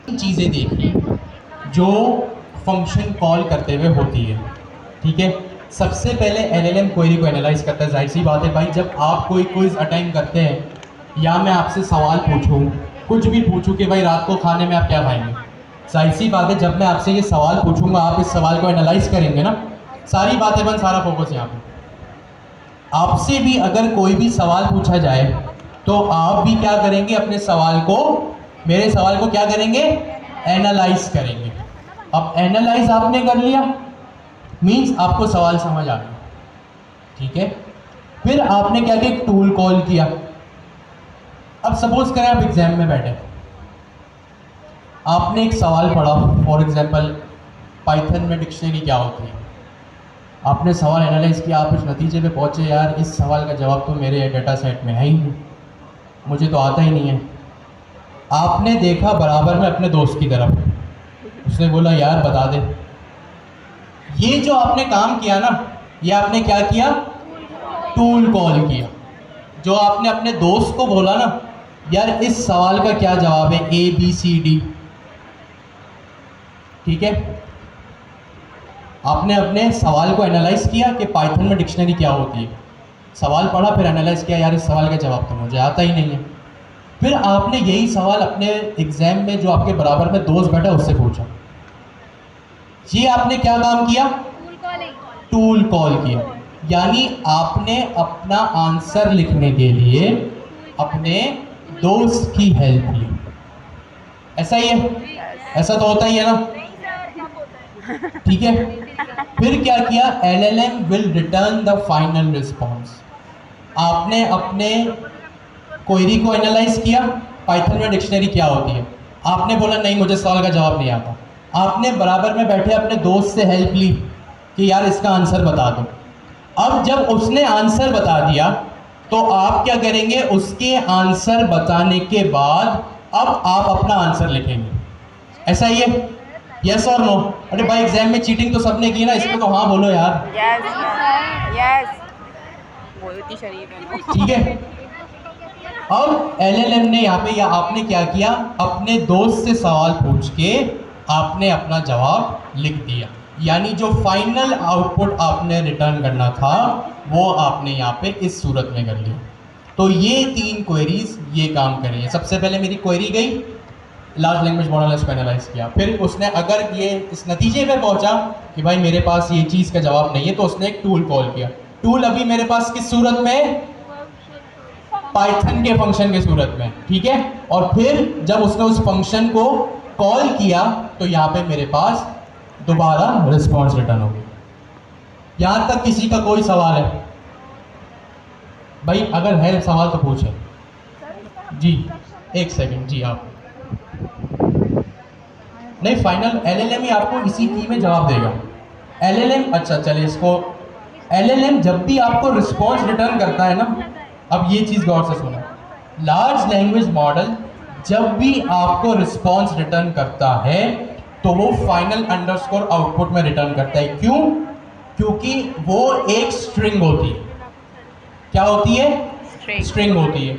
चीज़ें देखिए जो फंक्शन कॉल करते हुए होती है, ठीक है। सबसे पहले LLM क्वेरी को एनालाइज करता है। जाहिर सी बात है भाई, जब आप कोई क्विज अटेंड करते हैं या मैं आपसे सवाल पूछूं, कुछ भी पूछूं कि भाई रात को खाने में आप क्या खाएंगे, जाहिर सी बात है जब मैं आपसे ये सवाल पूछूंगा आप इस सवाल को एनालाइज करेंगे ना। सारी बातें बंद, सारा फोकस यहाँ पे। आपसे भी अगर कोई भी सवाल पूछा जाए तो आप भी क्या करेंगे, अपने सवाल को, मेरे सवाल को क्या करेंगे, एनालाइज करेंगे। अब एनालाइज आपने कर लिया, मीन्स आपको सवाल समझ आ गया, ठीक है। फिर आपने क्या किया, एक टूल कॉल किया। अब सपोज करें आप एग्जाम में बैठे, आपने एक सवाल पढ़ा, फॉर एग्जांपल पाइथन में डिक्शनरी क्या होती है। आपने सवाल एनालाइज किया, आप इस नतीजे पे पहुंचे, यार इस सवाल का जवाब तो मेरे डाटा सेट में है ही नहीं, मुझे तो आता ही नहीं है। आपने देखा बराबर में अपने दोस्त की तरफ, उसने बोला यार बता दे। ये जो आपने काम किया ना, ये आपने क्या किया, टूल कॉल किया। जो आपने अपने दोस्त को बोला ना, यार इस सवाल का क्या जवाब है, ABCD, ठीक है। आपने अपने सवाल को एनालाइज किया कि पाइथन में डिक्शनरी क्या होती है। सवाल पढ़ा, फिर एनालाइज किया, यार इस सवाल का जवाब तो मुझे आता ही नहीं है। फिर आपने यही सवाल अपने एग्जाम में जो आपके बराबर में दोस्त बैठा उससे पूछा। ये आपने क्या काम किया, टूल कॉल किया। यानी आपने अपना आंसर लिखने के लिए अपने दोस्त की हेल्प ली। ऐसा ही है, ऐसा तो होता ही है ना, ठीक है। फिर क्या किया, LLM will return the final response। आपने अपने क्वेरी को एनालाइज किया, पाइथन में डिक्शनरी क्या होती है। आपने बोला नहीं मुझे सवाल का जवाब नहीं आता, आपने बराबर में बैठे अपने दोस्त से हेल्प ली कि यार इसका आंसर बता दो। अब जब उसने आंसर बता दिया तो आप क्या करेंगे, उसके आंसर बताने के बाद अब आप अपना आंसर लिखेंगे। ऐसा ही है, यस और नो? अरे भाई एग्जाम में चीटिंग तो सबने की ना, इसमें तो हाँ बोलो यार। यस बहुत शरीफ है। ठीक है, अब एलएलएम ने यहाँ पे या आपने क्या किया, अपने दोस्त से सवाल पूछ के आपने अपना जवाब लिख दिया, यानी जो फाइनल आउटपुट आपने रिटर्न करना था वो आपने यहाँ पे इस सूरत में कर लिया। तो ये 3 क्वेरीज ये काम कर रही है। सबसे पहले मेरी क्वेरी गई, लार्ज लैंग्वेज मॉडल ने उसको एनालाइज किया, फिर उसने अगर ये इस नतीजे पे पहुंचा कि भाई मेरे पास ये चीज़ का जवाब नहीं है तो उसने एक टूल कॉल किया। टूल अभी मेरे पास किस सूरत में, पाइथन के फंक्शन के सूरत में, ठीक है। और फिर जब उसने उस फंक्शन को कॉल किया तो यहाँ पे मेरे पास दोबारा रिस्पॉन्स रिटर्न हो गया। यहाँ तक किसी का कोई सवाल है? भाई अगर है सवाल तो पूछे जी। एक सेकंड जी, आप नहीं, फाइनल एलएलएम ही आपको इसी की में जवाब देगा। एलएलएम, अच्छा चलिए इसको, एलएलएम जब भी आपको रिस्पॉन्स रिटर्न करता है ना, अब ये चीज़ गौर से सुनो, लार्ज लैंग्वेज मॉडल जब भी आपको रिस्पॉन्स रिटर्न करता है तो वो फाइनल अंडरस्कोर आउटपुट में रिटर्न करता है। क्यों? क्योंकि वो एक स्ट्रिंग होती है। क्या होती है? स्ट्रिंग होती है।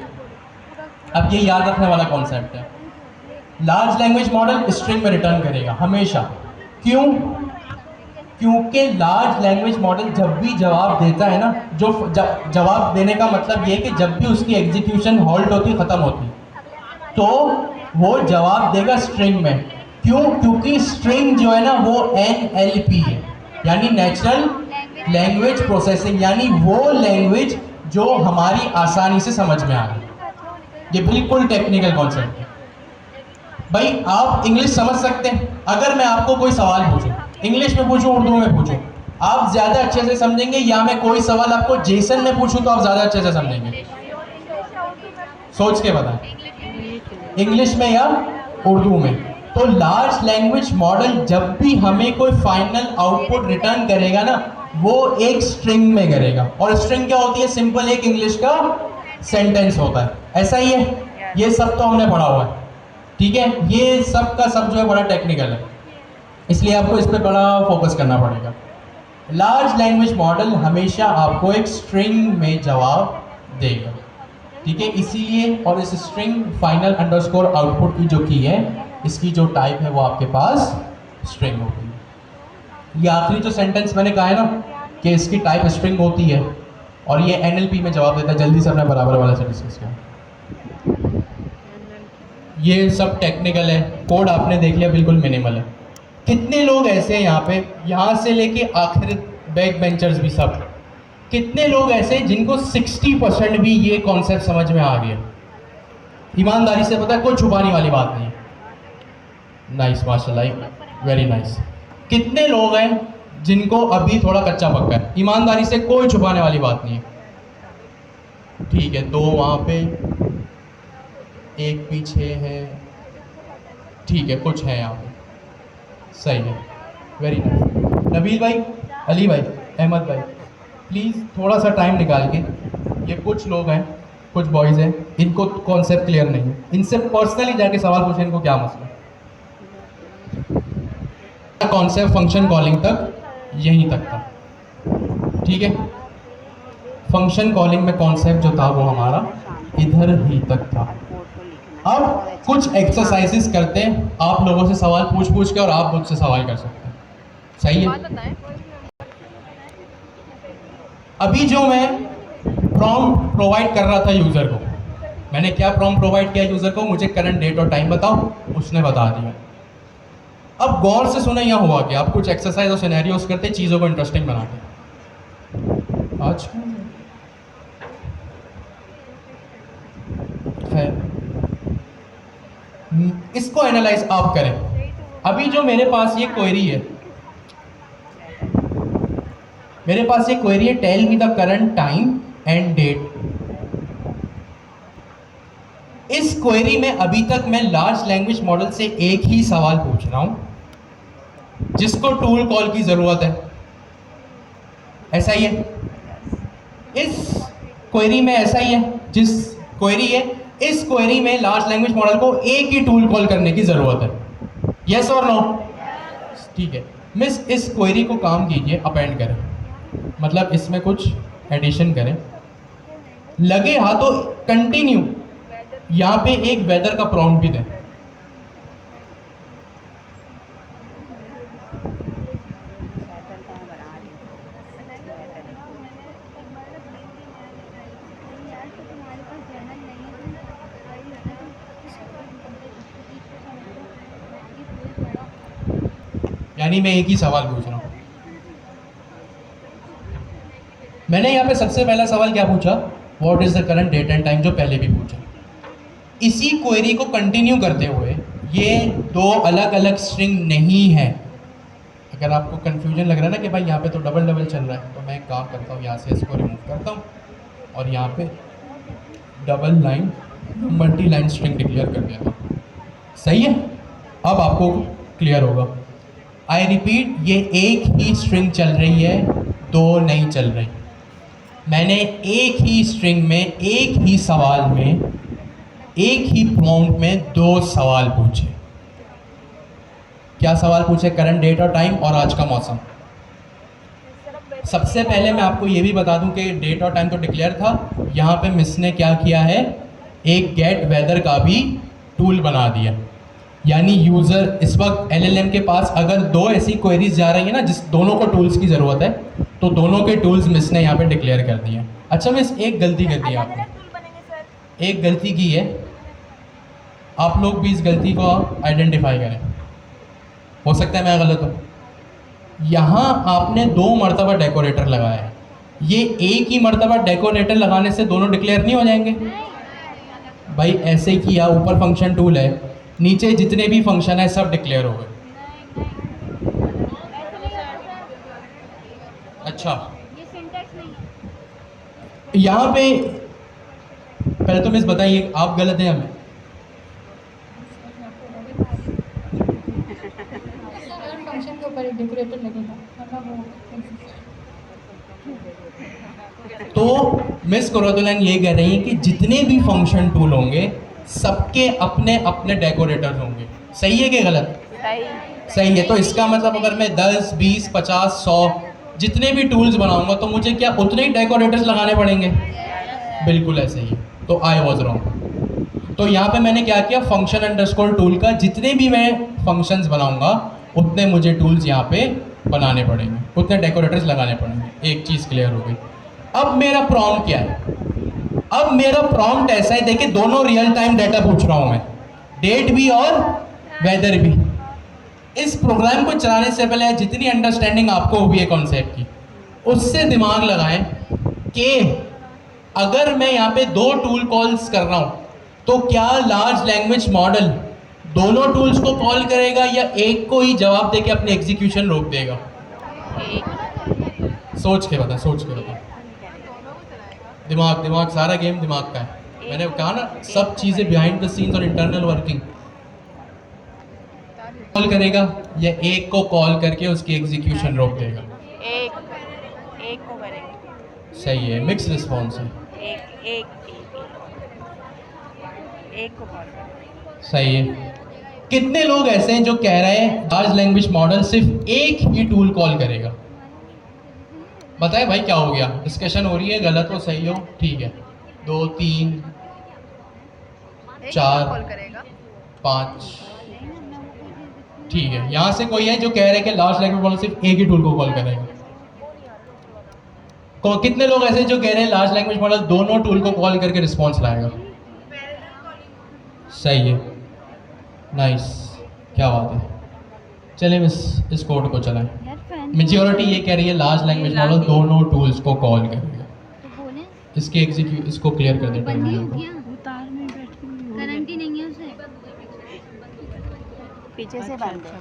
अब ये याद रखने वाला कॉन्सेप्ट है, लार्ज लैंग्वेज मॉडल स्ट्रिंग में रिटर्न करेगा हमेशा। क्यों? क्योंकि लार्ज लैंग्वेज मॉडल जब भी जवाब देता है ना, जो जवाब देने का मतलब ये है कि जब भी उसकी एग्जीक्यूशन हॉल्ट होती, ख़त्म होती, तो वो जवाब देगा स्ट्रिंग में। क्यों? क्योंकि स्ट्रिंग जो है ना वो NLP है, यानी नेचुरल लैंग्वेज प्रोसेसिंग, यानी वो लैंग्वेज जो हमारी आसानी से समझ में आ रही। ये बिल्कुल टेक्निकल कॉन्सेप्ट है। भाई आप इंग्लिश समझ सकते हैं, अगर मैं आपको कोई सवाल पूछूं, इंग्लिश में पूछूं उर्दू में पूछूं, आप ज़्यादा अच्छे से समझेंगे, या मैं कोई सवाल आपको जेसन में पूछूं तो आप ज़्यादा अच्छे से समझेंगे? सोच के बताएं, इंग्लिश में या उर्दू में। तो लार्ज लैंग्वेज मॉडल जब भी हमें कोई फाइनल आउटपुट रिटर्न करेगा ना, वो एक स्ट्रिंग में करेगा। और स्ट्रिंग क्या होती है? सिंपल एक इंग्लिश का सेंटेंस होता है। ऐसा ही है, ये सब तो हमने पढ़ा हुआ है, ठीक है। ये सब का सब जो है बड़ा टेक्निकल है, इसलिए आपको इस पर बड़ा फोकस करना पड़ेगा। लार्ज लैंग्वेज मॉडल हमेशा आपको एक स्ट्रिंग में जवाब देगा, ठीक है। इसीलिए और इस स्ट्रिंग फाइनल अंडरस्कोर आउटपुट की जो की है, इसकी जो टाइप है वो आपके पास स्ट्रिंग होती है। ये आखिरी जो सेंटेंस मैंने कहा है ना कि इसकी टाइप स्ट्रिंग होती है और ये NLP में जवाब देता है, जल्दी से अपने बराबर वाला से डिस्कस किया। ये सब टेक्निकल है, कोड आपने देख लिया बिल्कुल मिनिमल है। कितने लोग ऐसे हैं यहाँ पे, यहाँ से लेके आखिर बैक बेंचर्स भी सब, कितने लोग ऐसे जिनको 60% भी ये कॉन्सेप्ट समझ में आ गया? ईमानदारी से पता है, कोई छुपाने वाली बात नहीं है। नाइस, माशाल्लाह, वेरी नाइस। कितने लोग हैं जिनको अभी थोड़ा कच्चा पक्का है? ईमानदारी से, कोई छुपाने वाली बात नहीं है। ठीक है, 2 वहाँ पे, एक पीछे है, ठीक है, कुछ है यहाँ पे, सही है, वेरी नाइस। नबील भाई, अली भाई, अहमद भाई, प्लीज़ थोड़ा सा टाइम निकाल के, ये कुछ लोग हैं, कुछ बॉयज़ हैं, इनको कॉन्सेप्ट क्लियर नहीं है, इनसे पर्सनली जाके सवाल पूछें इनको क्या मसला। कॉन्सेप्ट फंक्शन कॉलिंग तक यहीं तक था, ठीक है। फंक्शन कॉलिंग में कॉन्सेप्ट जो था वो हमारा इधर ही तक था। अब कुछ एक्सरसाइजेस करते हैं, आप लोगों से सवाल पूछ के, और आप मुझसे सवाल कर सकते हैं, सही है। अभी जो मैं प्रॉम्प्ट प्रोवाइड कर रहा था यूज़र को, मैंने क्या प्रॉम्प्ट प्रोवाइड किया यूज़र को? मुझे करंट डेट और टाइम बताओ, उसने बता दिया। अब गौर से सुना, यहाँ हुआ कि आप कुछ एक्सरसाइज और सिनेरियोस करते, चीज़ों को इंटरेस्टिंग बनाते। आज खैर, इसको एनालाइज आप करें। अभी जो मेरे पास ये क्वेरी है, मेरे पास ये क्वेरी है, tell me the current time and date. इस क्वेरी में अभी तक मैं लार्ज लैंग्वेज मॉडल से एक ही सवाल पूछ रहा हूं जिसको टूल कॉल की जरूरत है, ऐसा ही है इस क्वेरी में, ऐसा ही है जिस क्वेरी है इस क्वेरी में लार्ज लैंग्वेज मॉडल को एक ही टूल कॉल करने की जरूरत है, यस और नो? ठीक है मिस, इस क्वेरी को काम कीजिए, अपेंड करें, मतलब इसमें कुछ एडिशन करें, लगे हाथों कंटिन्यू यहाँ पे एक वेदर का प्रॉम्प्ट भी दें। यानी मैं एक ही सवाल पूछ रहा हूँ। मैंने यहाँ पे सबसे पहला सवाल क्या पूछा, what is the current date and time, जो पहले भी पूछा। इसी क्वेरी को कंटिन्यू करते हुए, ये दो अलग अलग स्ट्रिंग नहीं है। अगर आपको कंफ्यूजन लग रहा है ना कि भाई यहाँ पे तो डबल डबल चल रहा है, तो मैं एक काम करता हूँ, यहाँ से इसको रिमूव करता हूँ और यहाँ पे double line multi line string declare कर देता हूँ। सही है, अब आपको क्लियर होगा। आई रिपीट, ये एक ही स्ट्रिंग चल रही है, दो नहीं चल रही। मैंने एक ही स्ट्रिंग में, एक ही सवाल में, एक ही प्रॉम्प्ट में दो सवाल पूछे। क्या सवाल पूछे? करंट डेट और टाइम और आज का मौसम। सबसे पहले मैं आपको ये भी बता दूं कि डेट और टाइम तो डिक्लेयर था, यहाँ पे मिस ने क्या किया है, एक गेट वेदर का भी टूल बना दिया। यानी यूज़र इस वक्त एलएलएम के पास अगर दो ऐसी क्वेरीज जा रही है ना जिस दोनों को टूल्स की ज़रूरत है, तो दोनों के टूल्स मिस ने यहाँ पे डिक्लेयर कर दिए। अच्छा मिस, एक गलती कर दी आपने, एक गलती की है, आप लोग भी इस गलती को आइडेंटिफाई करें, हो सकता है मैं गलत हूँ। यहाँ आपने दो मरतबा डेकोरेटर लगाया है, ये एक ही मरतबा डेकोरेटर लगाने से दोनों डिक्लेयर नहीं हो जाएंगे? भाई ऐसे किया, ऊपर फंक्शन टूल है, नीचे जितने भी फंक्शन है सब डिक्लेयर हो गए। अच्छा, ये सिंटैक्स नहीं है। यहाँ पे पहले तो मिस बताइए, आप गलत हैं हमें? फंक्शन के ऊपर एक डेकोरेटर लगेगा, मतलब वो तो मिस कुरैतुलैन ये कह रही है कि जितने भी फंक्शन टूल होंगे सबके अपने अपने डेकोरेटर होंगे। सही है कि गलत? सही। सही है। तो इसका मतलब अगर मैं 10, 20, 50, 100 जितने भी टूल्स बनाऊंगा तो मुझे क्या उतने ही डेकोरेटर्स लगाने पड़ेंगे? बिल्कुल ऐसे ही। तो आई वॉज रॉन्ग। तो यहाँ पे मैंने क्या किया, फंक्शन अंडरस्कोर टूल का जितने भी मैं फंक्शंस बनाऊंगा उतने मुझे टूल्स यहाँ पे बनाने पड़ेंगे, उतने डेकोरेटर्स लगाने पड़ेंगे। एक चीज़ क्लियर हो गई। अब मेरा प्रॉम्प्ट क्या है? अब मेरा प्रॉम्प्ट ऐसा है, देखिए दोनों रियल टाइम डाटा पूछ रहा हूँ मैं, डेट भी और वेदर भी। इस प्रोग्राम को चलाने से पहले जितनी अंडरस्टैंडिंग आपको हुई है कॉन्सेप्ट की, उससे दिमाग लगाएं कि अगर मैं यहाँ पे दो टूल कॉल्स कर रहा हूँ तो क्या लार्ज लैंग्वेज मॉडल दोनों टूल्स को कॉल करेगा या एक को ही जवाब देके अपने एग्जीक्यूशन रोक देगा? सोच के बता, सोच के बता। दिमाग सारा गेम दिमाग का है। मैंने कहा ना, सब चीज़ें बिहाइंड द सीन्स और इंटरनल वर्किंग। कॉल करेगा या एक को कॉल करके उसकी एग्जीक्यूशन रोक देगा? एक को करेंगे। सही है, मिक्स रिस्पॉन्स है। एक को कॉल करेंगे। सही है। कितने लोग ऐसे हैं जो कह रहे हैं लार्ज लैंग्वेज मॉडल सिर्फ एक ही टूल कॉल करेगा? बताए भाई क्या हो गया? डिस्कशन हो रही है, गलत हो सही हो, ठीक है। 2, 3, 4, 5, ठीक है। यहाँ से कोई है जो कह रहे हैं कि लार्ज लैंग्वेज मॉडल सिर्फ एक ही टूल को कॉल करेगा? कितने लोग ऐसे जो कह रहे हैं लार्ज लैंग्वेज मॉडल दोनों टूल को कॉल करके रिस्पॉन्स लाएगा? सही है, नाइस, क्या बात है। चलिए इस कोड को चलाएं। मेजॉरिटी ये कह रही है लार्ज लैंग्वेज मॉडल दोनों टूल्स को कॉल करेगा। इसके इसको क्लियर कर देते हैं। करंट ही नहीं है उसे, पीछे से बंद है।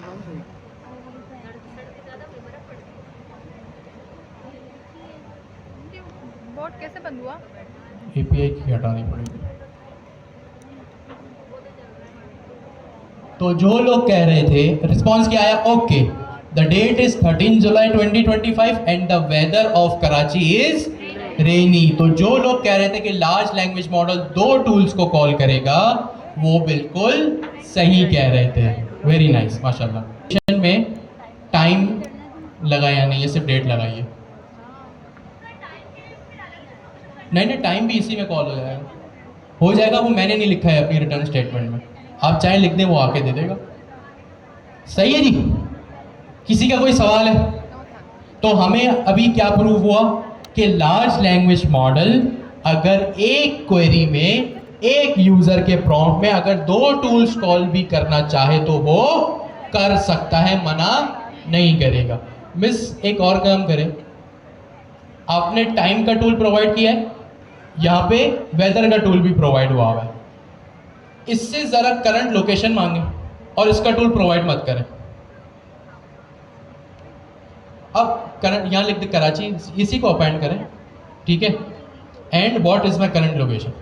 बोर्ड कैसे बंद हुआ? एपीआई की हटानी पड़ेगी। तो जो लोग कह रहे थे, रिस्पॉन्स क्या आया? Okay, the date is 13 July 2025 and the weather of Karachi is rainy. तो जो लोग कह रहे थे कि लार्ज लैंग्वेज मॉडल 2 टूल्स को कॉल करेगा, वो बिल्कुल सही कह रहे थे। वेरी नाइस, माशाल्लाह। में टाइम लगाया नहीं है, सिर्फ डेट लगाई है। नहीं, टाइम भी इसी में कॉल हो जाएगा। वो मैंने नहीं लिखा है अपनी रिटर्न स्टेटमेंट में, आप चाहे लिख दें, वो आके दे देगा। सही है जी। किसी का कोई सवाल है? तो हमें अभी क्या प्रूव हुआ कि लार्ज लैंग्वेज मॉडल अगर एक क्वेरी में, एक यूजर के प्रॉम्प्ट में अगर 2 टूल्स कॉल भी करना चाहे तो वो कर सकता है, मना नहीं करेगा। मिस एक और काम करें, आपने टाइम का टूल प्रोवाइड किया है, यहाँ पे वेदर का टूल भी प्रोवाइड हुआ है। इससे ज़रा करंट लोकेशन मांगे और इसका टूल प्रोवाइड मत करें। अब करंट यहाँ लिख दे कराची, इसी को अपेंड करें, ठीक है। And what is my current location.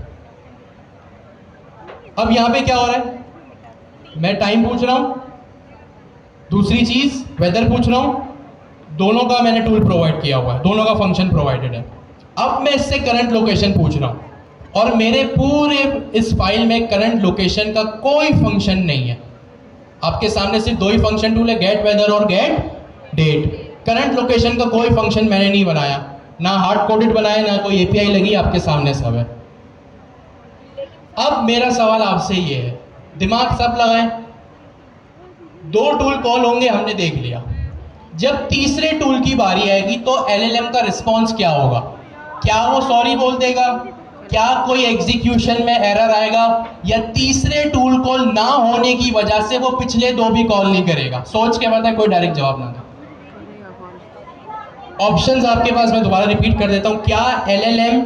अब यहाँ पे क्या हो रहा है, मैं टाइम पूछ रहा हूँ, दूसरी चीज वेदर पूछ रहा हूँ, दोनों का मैंने टूल प्रोवाइड किया हुआ है, दोनों का फंक्शन प्रोवाइडेड है। अब मैं इससे करंट लोकेशन पूछ रहा हूँ और मेरे पूरे इस फाइल में करंट लोकेशन का कोई फंक्शन नहीं है। आपके सामने सिर्फ 2 ही फंक्शन टूल है, गेट वेदर और गेट डेट। करंट लोकेशन का कोई फंक्शन मैंने नहीं बनाया, ना हार्ड कोडेड बनाया, ना कोई एपीआई लगी, आपके सामने सब है। अब मेरा सवाल आपसे ये है, दिमाग सब लगाएं, 2 टूल कॉल होंगे, हमने देख लिया। जब तीसरे टूल की बारी आएगी तो एलएलएम का रिस्पॉन्स क्या होगा? क्या वो सॉरी बोल देगा? क्या कोई एग्जीक्यूशन में एरर आएगा? या तीसरे टूल कॉल ना होने की वजह से वो पिछले 2 भी कॉल नहीं करेगा? सोच के बताएं, कोई डायरेक्ट जवाब ना दे। ऑप्शंस आपके पास, मैं दोबारा रिपीट कर देता हूं। क्या एलएलएम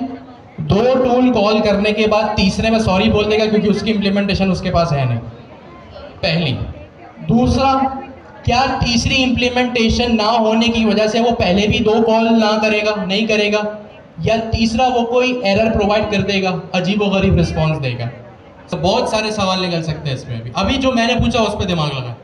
2 टूल कॉल करने के बाद तीसरे में सॉरी बोल देगा क्योंकि उसकी इंप्लीमेंटेशन उसके पास है नहीं? पहली। दूसरा, क्या तीसरी इंप्लीमेंटेशन ना होने की वजह से वो पहले भी 2 कॉल ना करेगा, नहीं करेगा? या तीसरा, वो कोई एरर प्रोवाइड कर देगा, अजीबोगरीब रिस्पॉन्स देगा? तो बहुत सारे सवाल निकल सकते हैं इसमें भी। अभी जो मैंने पूछा उस पर दिमाग लगा।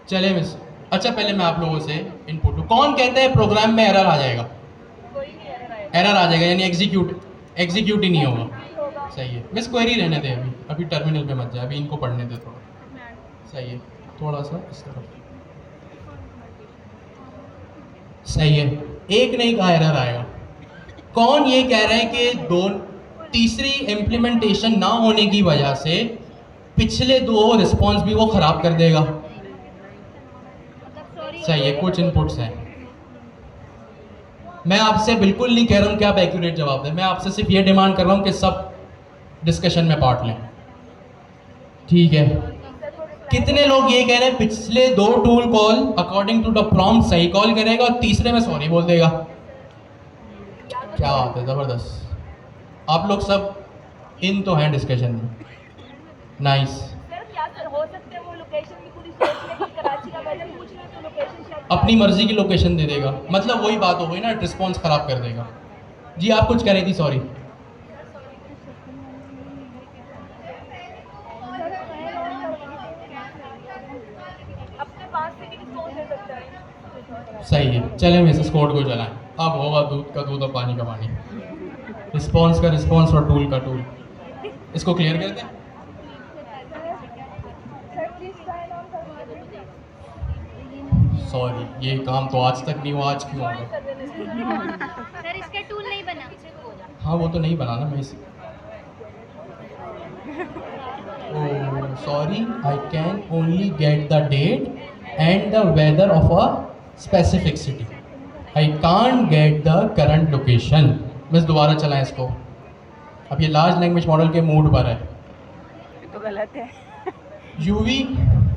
चले मिस, अच्छा पहले मैं आप लोगों से इनपुट लूं। कौन कहते हैं प्रोग्राम में एरर आ जाएगा? एरर आ जाएगा यानी एग्जीक्यूट ही नहीं होगा। सही है मिस, क्वेरी रहने दे, अभी टर्मिनल पे मत जाए, अभी इनको पढ़ने दे थोड़ा। सही है, थोड़ा सा इस तरफ। सही है, एक नहीं कहा एरर आएगा। कौन ये कह रहे हैं कि तीसरी इम्प्लीमेंटेशन ना होने की वजह से पिछले 2 रिस्पॉन्स भी वो खराब कर देगा? सही है, कुछ इनपुट्स हैं। मैं आपसे बिल्कुल नहीं कह रहा हूं कि आप एक्यूरेट जवाब दें, मैं आपसे सिर्फ ये डिमांड कर रहा हूं कि सब डिस्कशन में पार्ट लें, ठीक है। कितने लोग ये कह रहे हैं पिछले 2 tool call according to the prompt सही कॉल करेगा और तीसरे में सॉरी बोल देगा? क्या बात है, जबरदस्त। आप लोग सब इन तो हैं डिस्कशन में, नाइस। अपनी मर्जी की लोकेशन दे देगा, मतलब वही बात हो गई ना, रिस्पॉन्स खराब कर देगा। जी आप कुछ कह रही थी, सॉरी। सही है, चले हम इस कोड को चलाएं। अब होगा दूध का दूध और पानी का पानी, रिस्पॉन्स का रिस्पॉन्स और टूल का टूल। इसको क्लियर कर दें। सॉरी, ये काम तो आज तक नहीं हुआ, आज क्यों होगा? सर इसका टूल नहीं बना। हाँ वो तो नहीं बना ना, मैं इसे sorry, I can only get the date and the weather of a specific city, I can't get the current location. बस दोबारा चलाएं इसको। अब ये लार्ज लैंग्वेज मॉडल के मूड पर है, तो गलत है। यूवी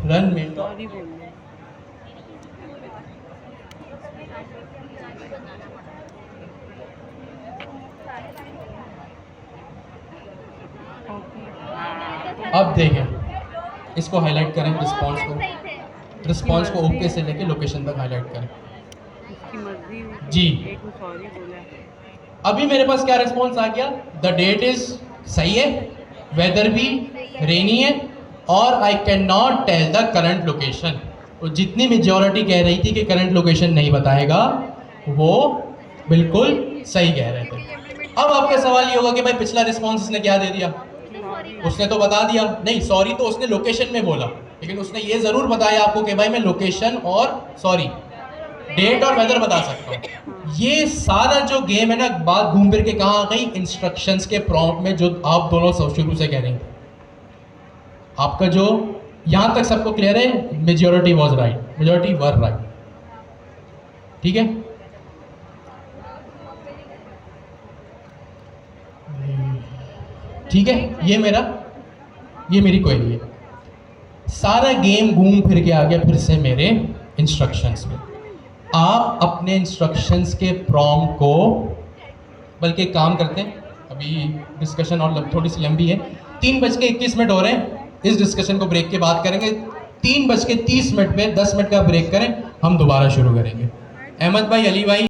रन में सॉरी बोल रहे अब देखें, इसको हाईलाइट करें, रिस्पॉन्स सही थे। को ओके से लेके लोकेशन तक हाईलाइट करें। इसकी मर्जी जी। एक को सॉरी बोला। अभी मेरे पास क्या रिस्पॉन्स आ गया? द डेट इज सही है, वेदर भी रेनी है और I can not tell the current location. तो जितनी मेजॉरिटी कह रही थी कि करंट लोकेशन नहीं बताएगा वो बिल्कुल सही कह रहे थे। अब आपका सवाल ये होगा कि भाई पिछला रिस्पॉन्स इसने क्या दे दिया, उसने तो बता दिया। नहीं, सॉरी तो उसने लोकेशन में बोला, लेकिन उसने ये ज़रूर बताया आपको कि भाई मैं लोकेशन और सॉरी डेट और वेदर बता सकता हूँ। ये सारा जो गेम है ना, बात घूम फिर के कहाँ आ गई, इंस्ट्रक्शंस के प्रॉम्प्ट में, जो आप दोनों सब शुरू से कह रहे हैं। आपका जो यहाँ तक सबको क्लियर है, majority was right, majority were right, ठीक है। ठीक है, ये मेरी क्वेरी है। सारा गेम घूम फिर के आ गया फिर से मेरे इंस्ट्रक्शंस में। आप अपने इंस्ट्रक्शंस के प्रॉम्प्ट को, बल्कि एक काम करते हैं, अभी डिस्कशन और थोड़ी सी लंबी है, 3:21 हो रहे हैं, इस डिस्कशन को ब्रेक के बाद करेंगे। 3:30 पे 10 मिनट का ब्रेक करें, हम दोबारा शुरू करेंगे। अहमद भाई, अली भाई।